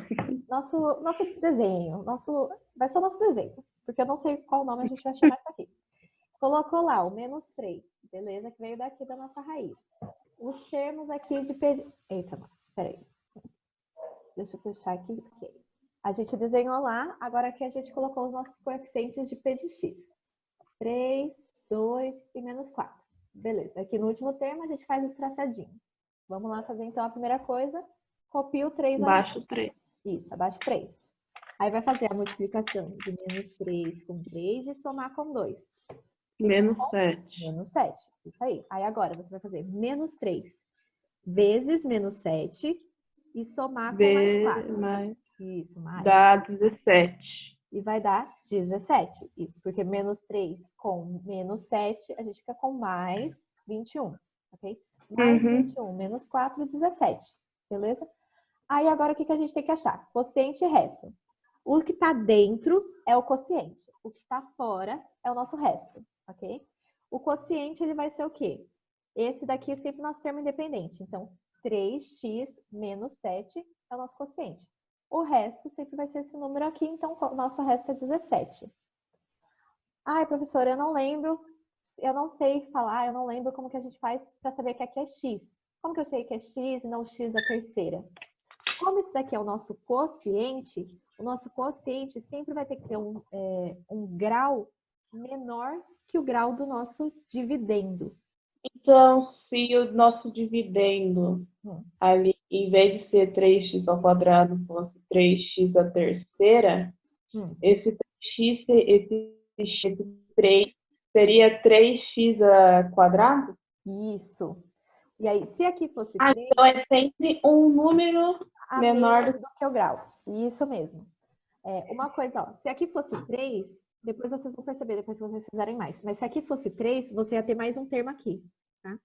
Nosso desenho, vai ser o nosso desenho, porque eu não sei qual nome a gente vai chamar isso aqui. Colocou lá o menos 3, beleza? Que veio daqui da nossa raiz. Os termos aqui de Eita, nossa, peraí. Deixa eu puxar aqui, porque a gente desenhou lá, agora aqui a gente colocou os nossos coeficientes de P de x. 3, 2 e menos 4. Beleza, aqui no último termo a gente faz o traçadinho. Vamos lá fazer então a primeira coisa. Copia o 3 Abaixo 3. Isso, abaixo 3. Aí vai fazer a multiplicação de menos 3 com 3 e somar com 2. Menos 7. Menos 7, isso aí. Aí agora você vai fazer menos 3 vezes menos 7 e somar com mais 4. Isso, mais. Dá 17. E vai dar 17. Isso, porque menos 3 com menos 7, a gente fica com mais 21, ok? Mais 21 menos 4, 17. Beleza? Aí agora o que a gente tem que achar? Quociente e resto. O que está dentro é o quociente. O que está fora é o nosso resto, ok? O quociente ele vai ser o quê? Esse daqui é sempre nosso termo independente. Então, 3x menos 7 é o nosso quociente. O resto sempre vai ser esse número aqui, então o nosso resto é 17. Ai, professora, eu não lembro, eu não sei falar, eu não lembro como que a gente faz para saber que aqui é x. Como que eu sei que é x e não x a terceira? Como isso daqui é o nosso quociente sempre vai ter que ter um grau menor que o grau do nosso dividendo. Então, se o nosso dividendo ali, em vez de ser 3x ao quadrado, fosse 3x a terceira, esse 3 seria 3x a quadrado? Isso. E aí, se aqui fosse 3... então é sempre um número menor do que o grau. Isso mesmo. Uma coisa, ó, se aqui fosse 3, depois vocês vão perceber, depois que vocês fizerem mais. Mas se aqui fosse 3, você ia ter mais um termo aqui, tá?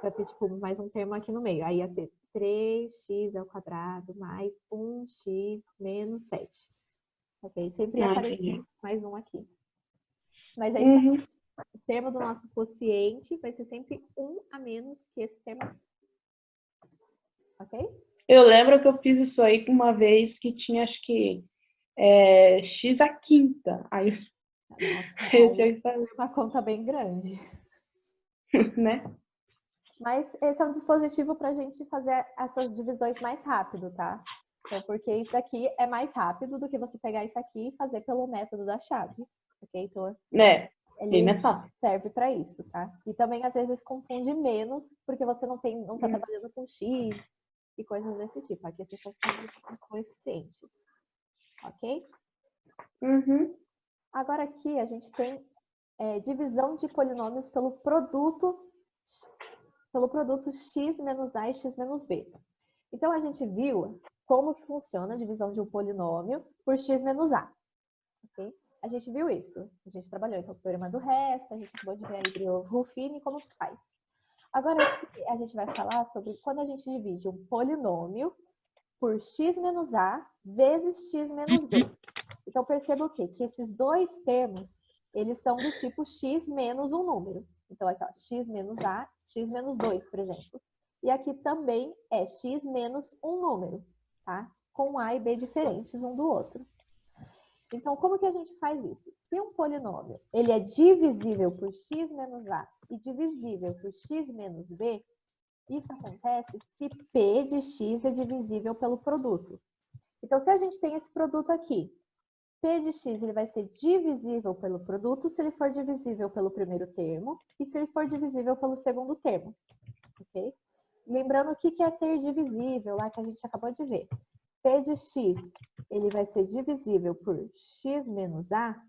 Vai ter, tipo, mais um termo aqui no meio. Aí ia ser 3x ao quadrado mais 1x menos 7. Ok? Sempre ia aparecer mais um aqui. Mas é isso aí. O termo do nosso quociente vai ser sempre 1 a menos que esse termo aqui. Ok? Eu lembro que eu fiz isso aí uma vez que tinha, acho que, x a quinta. Aí eu tinha que fazer. Uma conta bem grande. Né? Mas esse é um dispositivo para a gente fazer essas divisões mais rápido, tá? Então, porque isso daqui é mais rápido do que você pegar isso aqui e fazer pelo método da chave, ok? Então, Bem mais fácil. serve para isso, tá? E também, às vezes, confunde menos, porque você não tá trabalhando com X e coisas desse tipo. Aqui você só faz com coeficientes, ok? Agora aqui a gente tem divisão de polinômios pelo produto x menos a e x menos b. Então, a gente viu como que funciona a divisão de um polinômio por x menos a. Okay? A gente viu isso. A gente trabalhou então, com o teorema do resto, a gente acabou de ver aí o Ruffini como que faz. Agora, aqui, a gente vai falar sobre quando a gente divide um polinômio por x menos a vezes x menos b. Então, perceba o quê? Que esses dois termos, eles são do tipo x menos um número. Então, aqui, ó, x menos a, x menos 2, por exemplo. E aqui também é x menos um número, tá? Com a e b diferentes um do outro. Então, como que a gente faz isso? Se um polinômio ele é divisível por x menos a e divisível por x menos b, isso acontece se p de x é divisível pelo produto. Então, se a gente tem esse produto aqui, p de x ele vai ser divisível pelo produto se ele for divisível pelo primeiro termo e se ele for divisível pelo segundo termo, ok? Lembrando o que é ser divisível, lá que a gente acabou de ver. P de x ele vai ser divisível por x menos a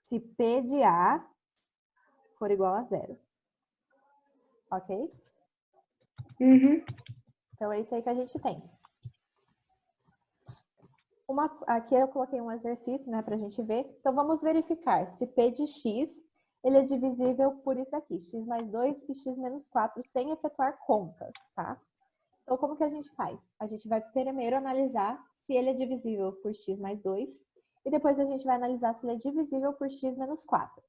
se p de a for igual a zero. Ok? Então é isso aí que a gente tem. Aqui eu coloquei um exercício, né, pra gente ver. Então vamos verificar se p de x ele é divisível por isso aqui, x mais 2 e x menos 4, sem efetuar contas, tá? Então como que a gente faz? A gente vai primeiro analisar se ele é divisível por x mais 2 e depois a gente vai analisar se ele é divisível por x menos 4.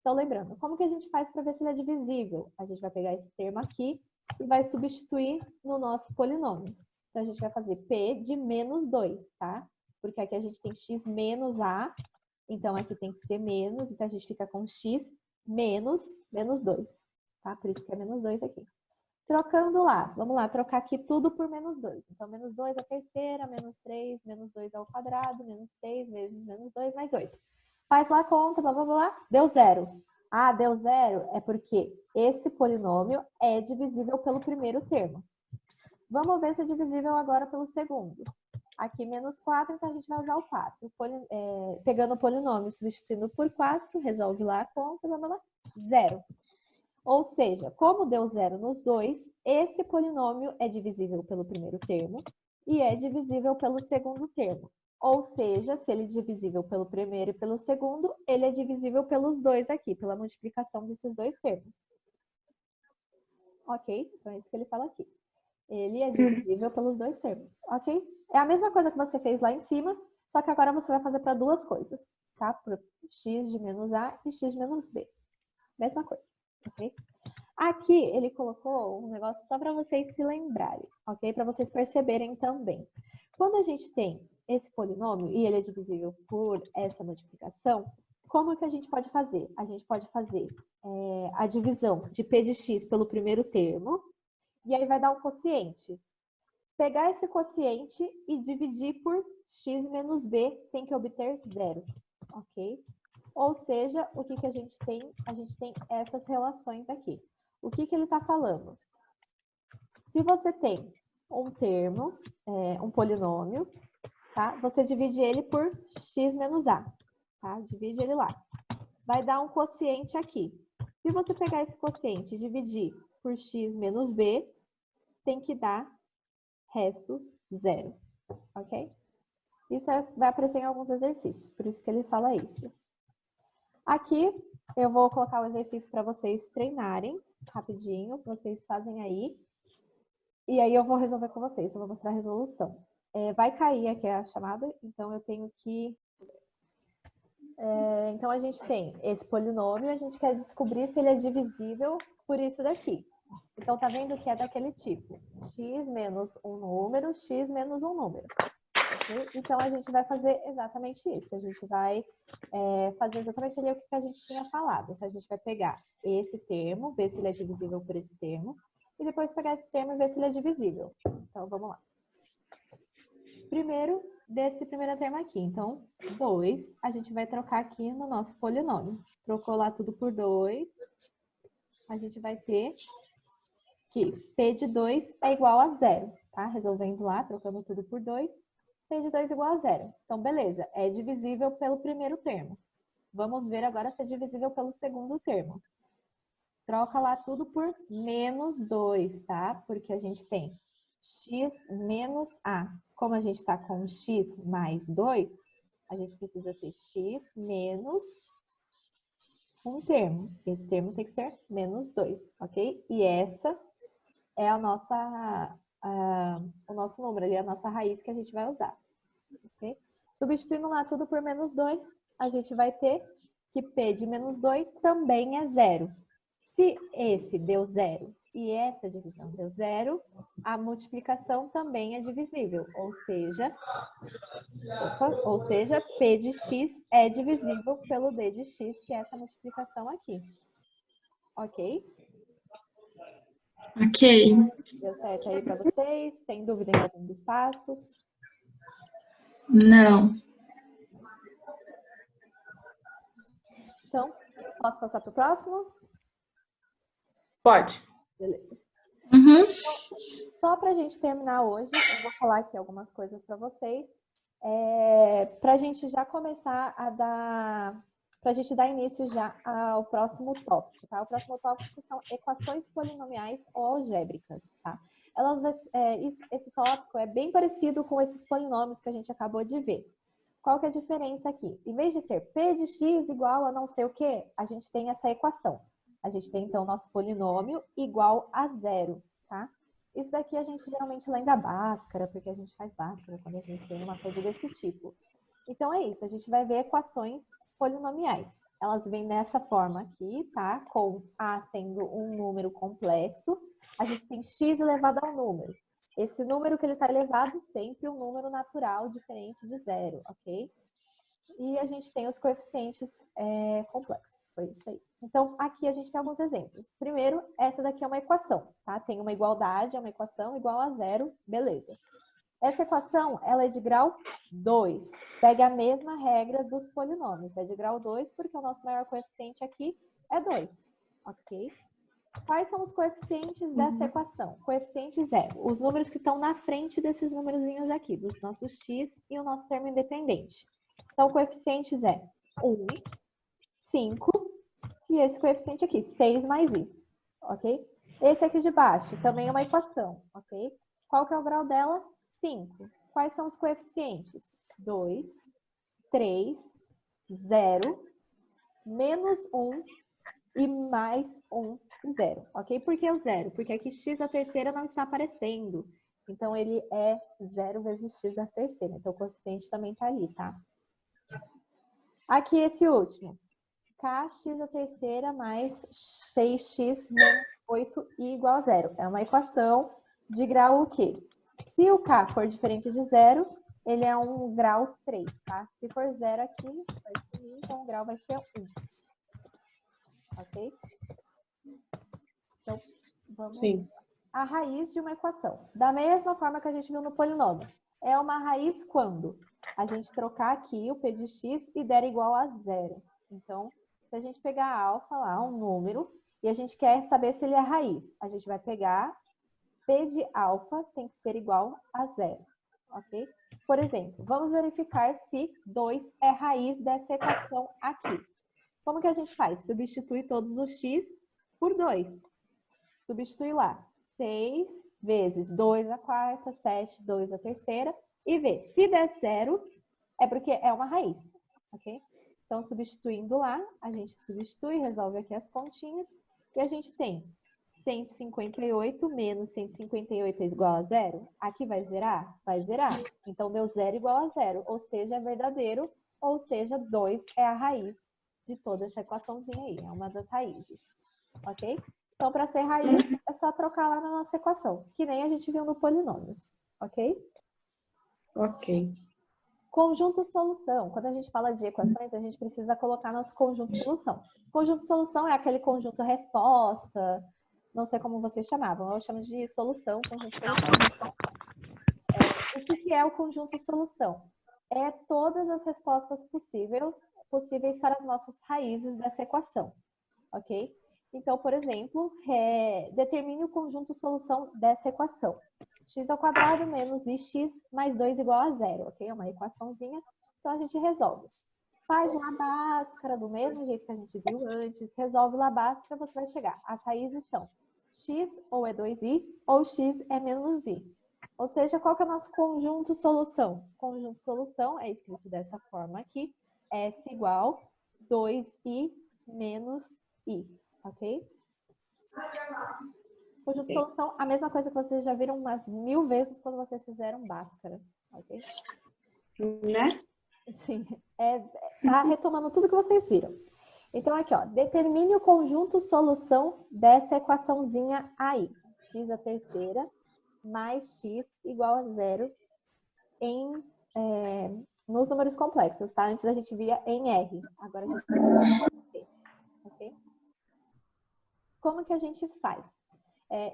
Então lembrando, como que a gente faz para ver se ele é divisível? A gente vai pegar esse termo aqui e vai substituir no nosso polinômio. Então a gente vai fazer p de menos 2, tá? Porque aqui a gente tem x menos a, então aqui tem que ser menos, então a gente fica com x menos 2, tá? Por isso que é menos 2 aqui. Trocando lá, vamos lá, trocar aqui tudo por menos 2. Então, menos 2 à terceira, menos 3, menos 2 ao quadrado, menos 6 vezes menos 2, mais 8. Faz lá a conta, blá, blá, blá, deu zero. Ah, deu zero é porque esse polinômio é divisível pelo primeiro termo. Vamos ver se é divisível agora pelo segundo. Aqui, menos 4, então a gente vai usar o 4. Pegando o polinômio, substituindo por 4, resolve lá a conta, blá, blá, blá, zero. Ou seja, como deu zero nos dois, esse polinômio é divisível pelo primeiro termo e é divisível pelo segundo termo. Ou seja, se ele é divisível pelo primeiro e pelo segundo, ele é divisível pelos dois aqui, pela multiplicação desses dois termos. Ok? Então é isso que ele fala aqui. Ele é divisível pelos dois termos, ok? É a mesma coisa que você fez lá em cima, só que agora você vai fazer para duas coisas, tá? Para x de menos a e x de menos b. Mesma coisa. Okay? Aqui ele colocou um negócio só para vocês se lembrarem, ok? Para vocês perceberem também. Quando a gente tem esse polinômio e ele é divisível por essa multiplicação, como que a gente pode fazer? A gente pode fazer a divisão de p de x pelo primeiro termo, e aí vai dar um quociente. Pegar esse quociente e dividir por x menos b, tem que obter zero, ok? Ou seja, o que a gente tem? A gente tem essas relações aqui. O que ele está falando? Se você tem um termo, um polinômio, tá? Você divide ele por x menos a, tá? Divide ele lá. Vai dar um quociente aqui. Se você pegar esse quociente e dividir por x menos b, tem que dar resto zero, ok? Isso vai aparecer em alguns exercícios, por isso que ele fala isso. Aqui, eu vou colocar o exercício para vocês treinarem rapidinho, vocês fazem aí. E aí eu vou resolver com vocês, eu vou mostrar a resolução. Vai cair aqui a chamada, então eu tenho que... então a gente tem esse polinômio, a gente quer descobrir se ele é divisível por isso daqui. Então tá vendo que é daquele tipo, x menos um número, x menos um número. Okay? Então, a gente vai fazer exatamente isso. A gente vai fazer exatamente ali o que a gente tinha falado. Então, a gente vai pegar esse termo, ver se ele é divisível por esse termo. e depois pegar esse termo e ver se ele é divisível. Então, vamos lá. Primeiro, desse primeiro termo aqui. Então, 2, a gente vai trocar aqui no nosso polinômio. Trocou lá tudo por 2. A gente vai ter que P de 2 é igual a 0, tá? Resolvendo lá, trocando tudo por 2, P de 2 igual a 0. Então, beleza, é divisível pelo primeiro termo. Vamos ver agora se é divisível pelo segundo termo. Troca lá tudo por menos 2, tá? Porque a gente tem x menos a. Como a gente está com x mais 2, a gente precisa ter x menos um termo. Esse termo tem que ser menos 2, ok? E essa é a nossa, o nosso número ali, a nossa raiz que a gente vai usar. Okay? Substituindo lá tudo por menos 2, a gente vai ter que P de menos 2 também é 0. Se esse deu 0 e essa divisão deu 0, a multiplicação também é divisível, ou seja, P de x é divisível pelo D de x, que é essa multiplicação aqui. Ok? Ok. Deu certo aí para vocês? Tem dúvida em algum dos passos? Não. Então, posso passar para o próximo? Pode. Beleza. Uhum. Então, só para a gente terminar hoje, eu vou falar aqui algumas coisas para vocês. Para a gente já começar a dar... Para a gente dar início já ao próximo tópico, tá? O próximo tópico são equações polinomiais ou algébricas, tá? Esse tópico é bem parecido com esses polinômios que a gente acabou de ver. Qual que é a diferença aqui? Em vez de ser P de x igual a não sei o quê, a gente tem essa equação. A gente tem, então, o nosso polinômio igual a 0, tá? Isso daqui a gente geralmente lembra Bhaskara, porque a gente faz Bhaskara quando a gente tem uma coisa desse tipo. Então, é isso. A gente vai ver equações polinomiais. Elas vêm dessa forma aqui, tá? Com A sendo um número complexo. A gente tem x elevado ao número. Esse número que ele está elevado, sempre um número natural diferente de 0, ok? E a gente tem os coeficientes complexos. Foi isso aí. Então, aqui a gente tem alguns exemplos. Primeiro, essa daqui é uma equação, tá? Tem uma igualdade, é uma equação igual a 0, beleza. Essa equação, ela é de grau 2. Segue a mesma regra dos polinômios. É de grau 2 porque o nosso maior coeficiente aqui é 2, ok? Quais são os coeficientes dessa equação? Coeficientes é os números que estão na frente desses númerozinhos aqui, dos nossos x e o nosso termo independente. Então, coeficientes é 1, 5 e esse coeficiente aqui, 6 mais i, ok? Esse aqui de baixo também é uma equação, ok? Qual que é o grau dela? 5. Quais são os coeficientes? 2, 3, 0, menos 1 e mais 1 e 0, ok? Por que o 0? Porque aqui x à terceira não está aparecendo. Então, ele é 0 vezes x à terceira. Então, o coeficiente também está ali, tá? Aqui, esse último. Kx à terceira mais 6x menos 8 igual a 0. É uma equação de grau o quê? Se o k for diferente de 0, ele é um grau 3, tá? Se for 0 aqui, vai sumir, então o grau vai ser 1. Ok? Então, vamos... Sim. A raiz de uma equação. Da mesma forma que a gente viu no polinômio. É uma raiz quando a gente trocar aqui o p de x e der igual a 0. Então, se a gente pegar alfa lá, um número, e a gente quer saber se ele é raiz, a gente vai pegar p de alfa tem que ser igual a 0. Ok? Por exemplo, vamos verificar se 2 é raiz dessa equação aqui. Como que a gente faz? Substitui todos os x por 2. Substitui lá 6 vezes 2 à quarta, 7, 2 à terceira, e vê. Se der 0, é porque é uma raiz, ok? Então, substituindo lá, a gente substitui, resolve aqui as continhas, e a gente tem 158 menos 158 é igual a 0. Aqui vai zerar? Vai zerar. Então, deu 0 igual a 0, ou seja, é verdadeiro, ou seja, 2 é a raiz de toda essa equaçãozinha aí, é uma das raízes, ok? Então, para ser raiz, é só trocar lá na nossa equação, que nem a gente viu no polinômios, ok? Ok. Conjunto-solução. Quando a gente fala de equações, a gente precisa colocar nosso conjunto-solução. Conjunto-solução é aquele conjunto resposta, não sei como vocês chamavam, eu chamo de solução, conjunto solução. O que é o conjunto solução? É todas as respostas possíveis para as nossas raízes dessa equação, ok? Então, por exemplo, determine o conjunto solução dessa equação. X² menos ix mais 2 igual a 0, ok? É uma equaçãozinha, então a gente resolve. Faz lá a Bhaskara do mesmo jeito que a gente viu antes, resolve lá a Bhaskara, você vai chegar. As raízes são x ou é 2i ou x é menos i. Ou seja, qual que é o nosso conjunto solução? Conjunto solução é escrito dessa forma aqui, S igual 2i menos i, ok? Conjunto solução, a mesma coisa que vocês já viram umas 1000 vezes quando vocês fizeram Bhaskara, ok? Né? Sim, tá retomando tudo que vocês viram. Então, aqui, ó, determine o conjunto solução dessa equaçãozinha aí. X² mais x igual a 0 nos números complexos, tá? Antes a gente via em R, agora a gente está em T, ok? Como que a gente faz?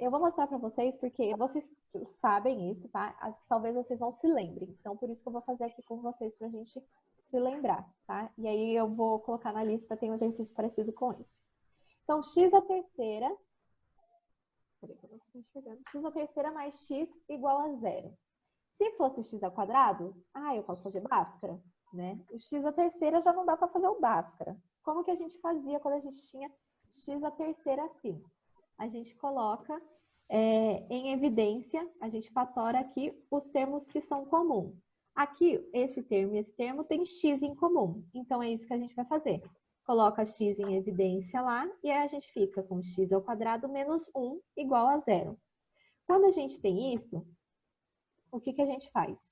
Eu vou mostrar para vocês, porque vocês sabem isso, tá? Talvez vocês não se lembrem. Então, por isso que eu vou fazer aqui com vocês para a gente se lembrar, tá? E aí eu vou colocar na lista, tem um exercício parecido com esse. Então, x² mais x igual a 0. Se fosse x², eu posso fazer Bhaskara, né? O x² já não dá para fazer o Bhaskara. Como que a gente fazia quando a gente tinha x² assim? A gente coloca em evidência, a gente fatora aqui os termos que são comuns. Aqui, esse termo e esse termo tem x em comum. Então, é isso que a gente vai fazer. Coloca x em evidência lá e aí a gente fica com x² menos 1 igual a 0. Quando a gente tem isso, o que a gente faz?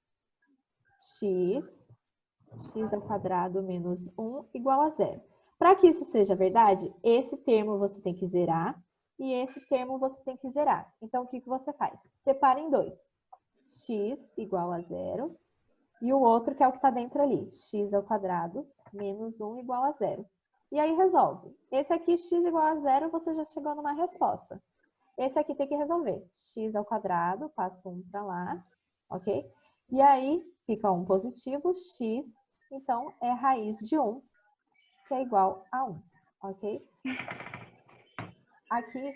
x² menos 1 igual a 0. Para que isso seja verdade, esse termo você tem que zerar e esse termo você tem que zerar. Então, o que você faz? Separa em dois. X igual a 0 e o outro que é o que está dentro ali. x² menos 1 igual a 0. E aí resolve. Esse aqui, x igual a 0, você já chegou numa resposta. Esse aqui tem que resolver. x², passo 1 para lá, ok? E aí fica 1 positivo, x, então é raiz de 1, que é igual a 1, ok? Aqui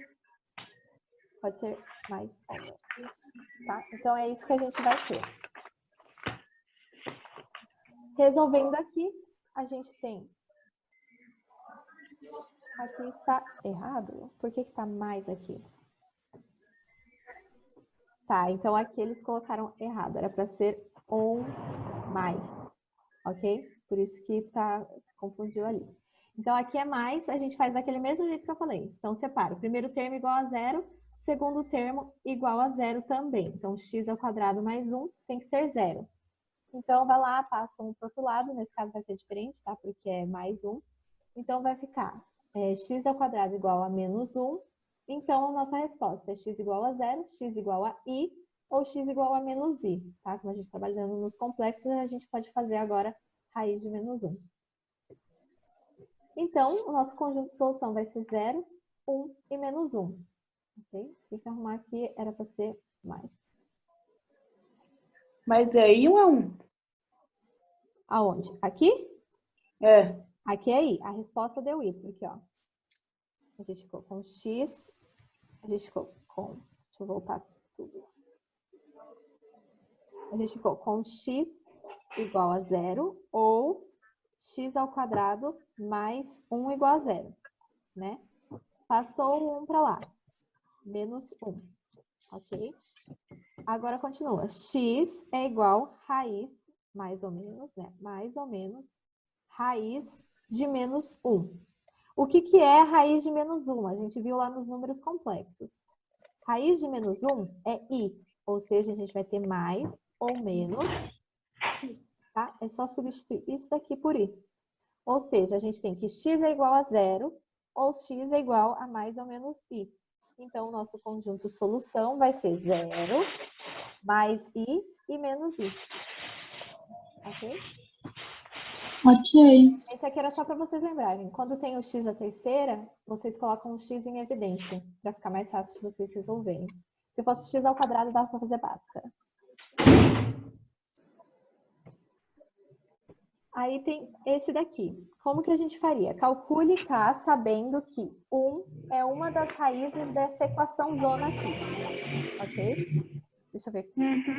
pode ser mais ou menos, tá? Então é isso que a gente vai ter. Resolvendo aqui, a gente tem... Aqui está errado. Por que está mais aqui? Tá, então aqui eles colocaram errado. Era para ser ou mais, ok? Por isso que confundiu ali. Então aqui é mais, a gente faz daquele mesmo jeito que eu falei. Então separa, o primeiro termo igual a 0, segundo termo igual a 0 também. Então x² mais 1 tem que ser 0. Então vai lá, passa 1 para o outro lado, nesse caso vai ser diferente, tá? Porque é mais 1. Então vai ficar x² igual a menos 1. Então, a nossa resposta é x igual a 0, x igual a i ou x igual a menos i, tá? Como a gente está trabalhando nos complexos, a gente pode fazer agora raiz de menos 1. Então, o nosso conjunto de solução vai ser 0, 1 e menos 1. Ok? Tem que arrumar aqui, era para ser mais. Mas é i ou é 1? Aonde? Aqui? É. Aqui é i. A resposta deu i, porque, ó. A gente ficou com x, a gente ficou com... Deixa eu voltar tudo. A gente ficou com x igual a 0 ou x² mais 1 igual a 0, né? Passou o 1 para lá, menos 1, ok? Agora continua, x é igual raiz, mais ou menos, né? Mais ou menos, raiz de menos 1. O que é a raiz de menos 1? A gente viu lá nos números complexos. Raiz de menos 1 é i, ou seja, a gente vai ter mais ou menos, tá? É só substituir isso daqui por i. Ou seja, a gente tem que x é igual a 0 ou x é igual a mais ou menos i. Então, o nosso conjunto solução vai ser 0, mais i e menos i. Ok? Ok. Esse aqui era só para vocês lembrarem. Quando tem o x à terceira, vocês colocam o x em evidência, para ficar mais fácil de vocês resolverem. Se fosse x ao quadrado, dava para fazer Bhaskara. Aí tem esse daqui. Como que a gente faria? Calcule K sabendo que 1 é uma das raízes dessa equação zona aqui. Ok? Deixa eu ver.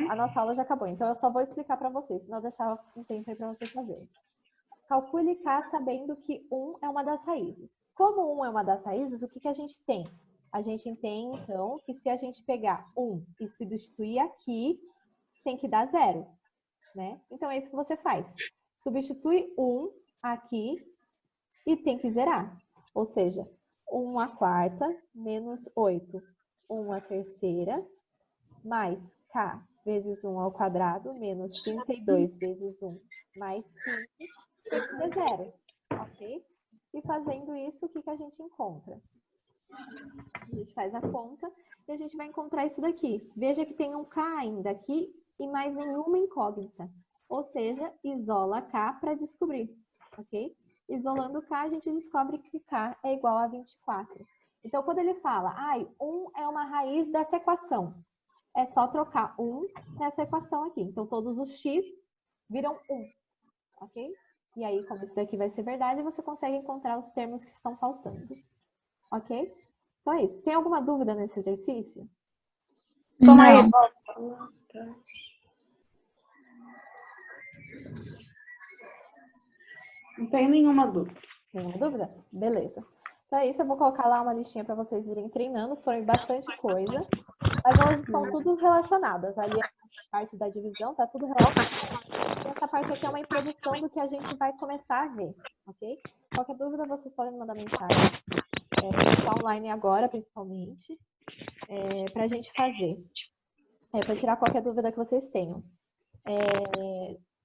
A nossa aula já acabou, então eu só vou explicar para vocês, senão eu deixar um tempo aí para vocês fazerem. Calcule K sabendo que 1 é uma das raízes. Como 1 é uma das raízes, o que, que a gente tem? A gente tem, então, que se a gente pegar 1 e substituir aqui, tem que dar 0. Né? Então, é isso que você faz. Substitui 1 aqui e tem que zerar. Ou seja, 1 à quarta menos 8, 1 à terceira, mais K vezes 1 ao quadrado, menos 32 vezes 1 mais 15, tem que ser 0, ok? E fazendo isso, o que, que a gente encontra? A gente faz a conta e a gente vai encontrar isso daqui. Veja que tem um K ainda aqui e mais nenhuma incógnita. Ou seja, isola K para descobrir, ok? Isolando K, a gente descobre que K é igual a 24. Então, quando ele fala, 1 é uma raiz dessa equação, é só trocar 1 nessa equação aqui. Então, todos os x viram 1, ok? E aí, como isso daqui vai ser verdade, você consegue encontrar os termos que estão faltando, ok? Então é isso. Tem alguma dúvida nesse exercício? Toma aí, Não. volta. Não tenho nenhuma dúvida. Nenhuma dúvida? Beleza. Então é isso, eu vou colocar lá uma listinha para vocês irem treinando. Foi bastante coisa, mas elas estão tudo relacionadas. Ali a parte da divisão está tudo relacionado. E essa parte aqui é uma introdução do que a gente vai começar a ver, ok? Qualquer dúvida, vocês podem mandar mensagem. Está online agora, principalmente, para a gente fazer. Para tirar qualquer dúvida que vocês tenham.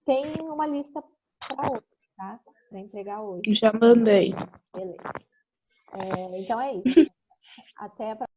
Tem uma lista para hoje, tá? Para entregar hoje. Já mandei. Beleza. Então é isso. Até a próxima.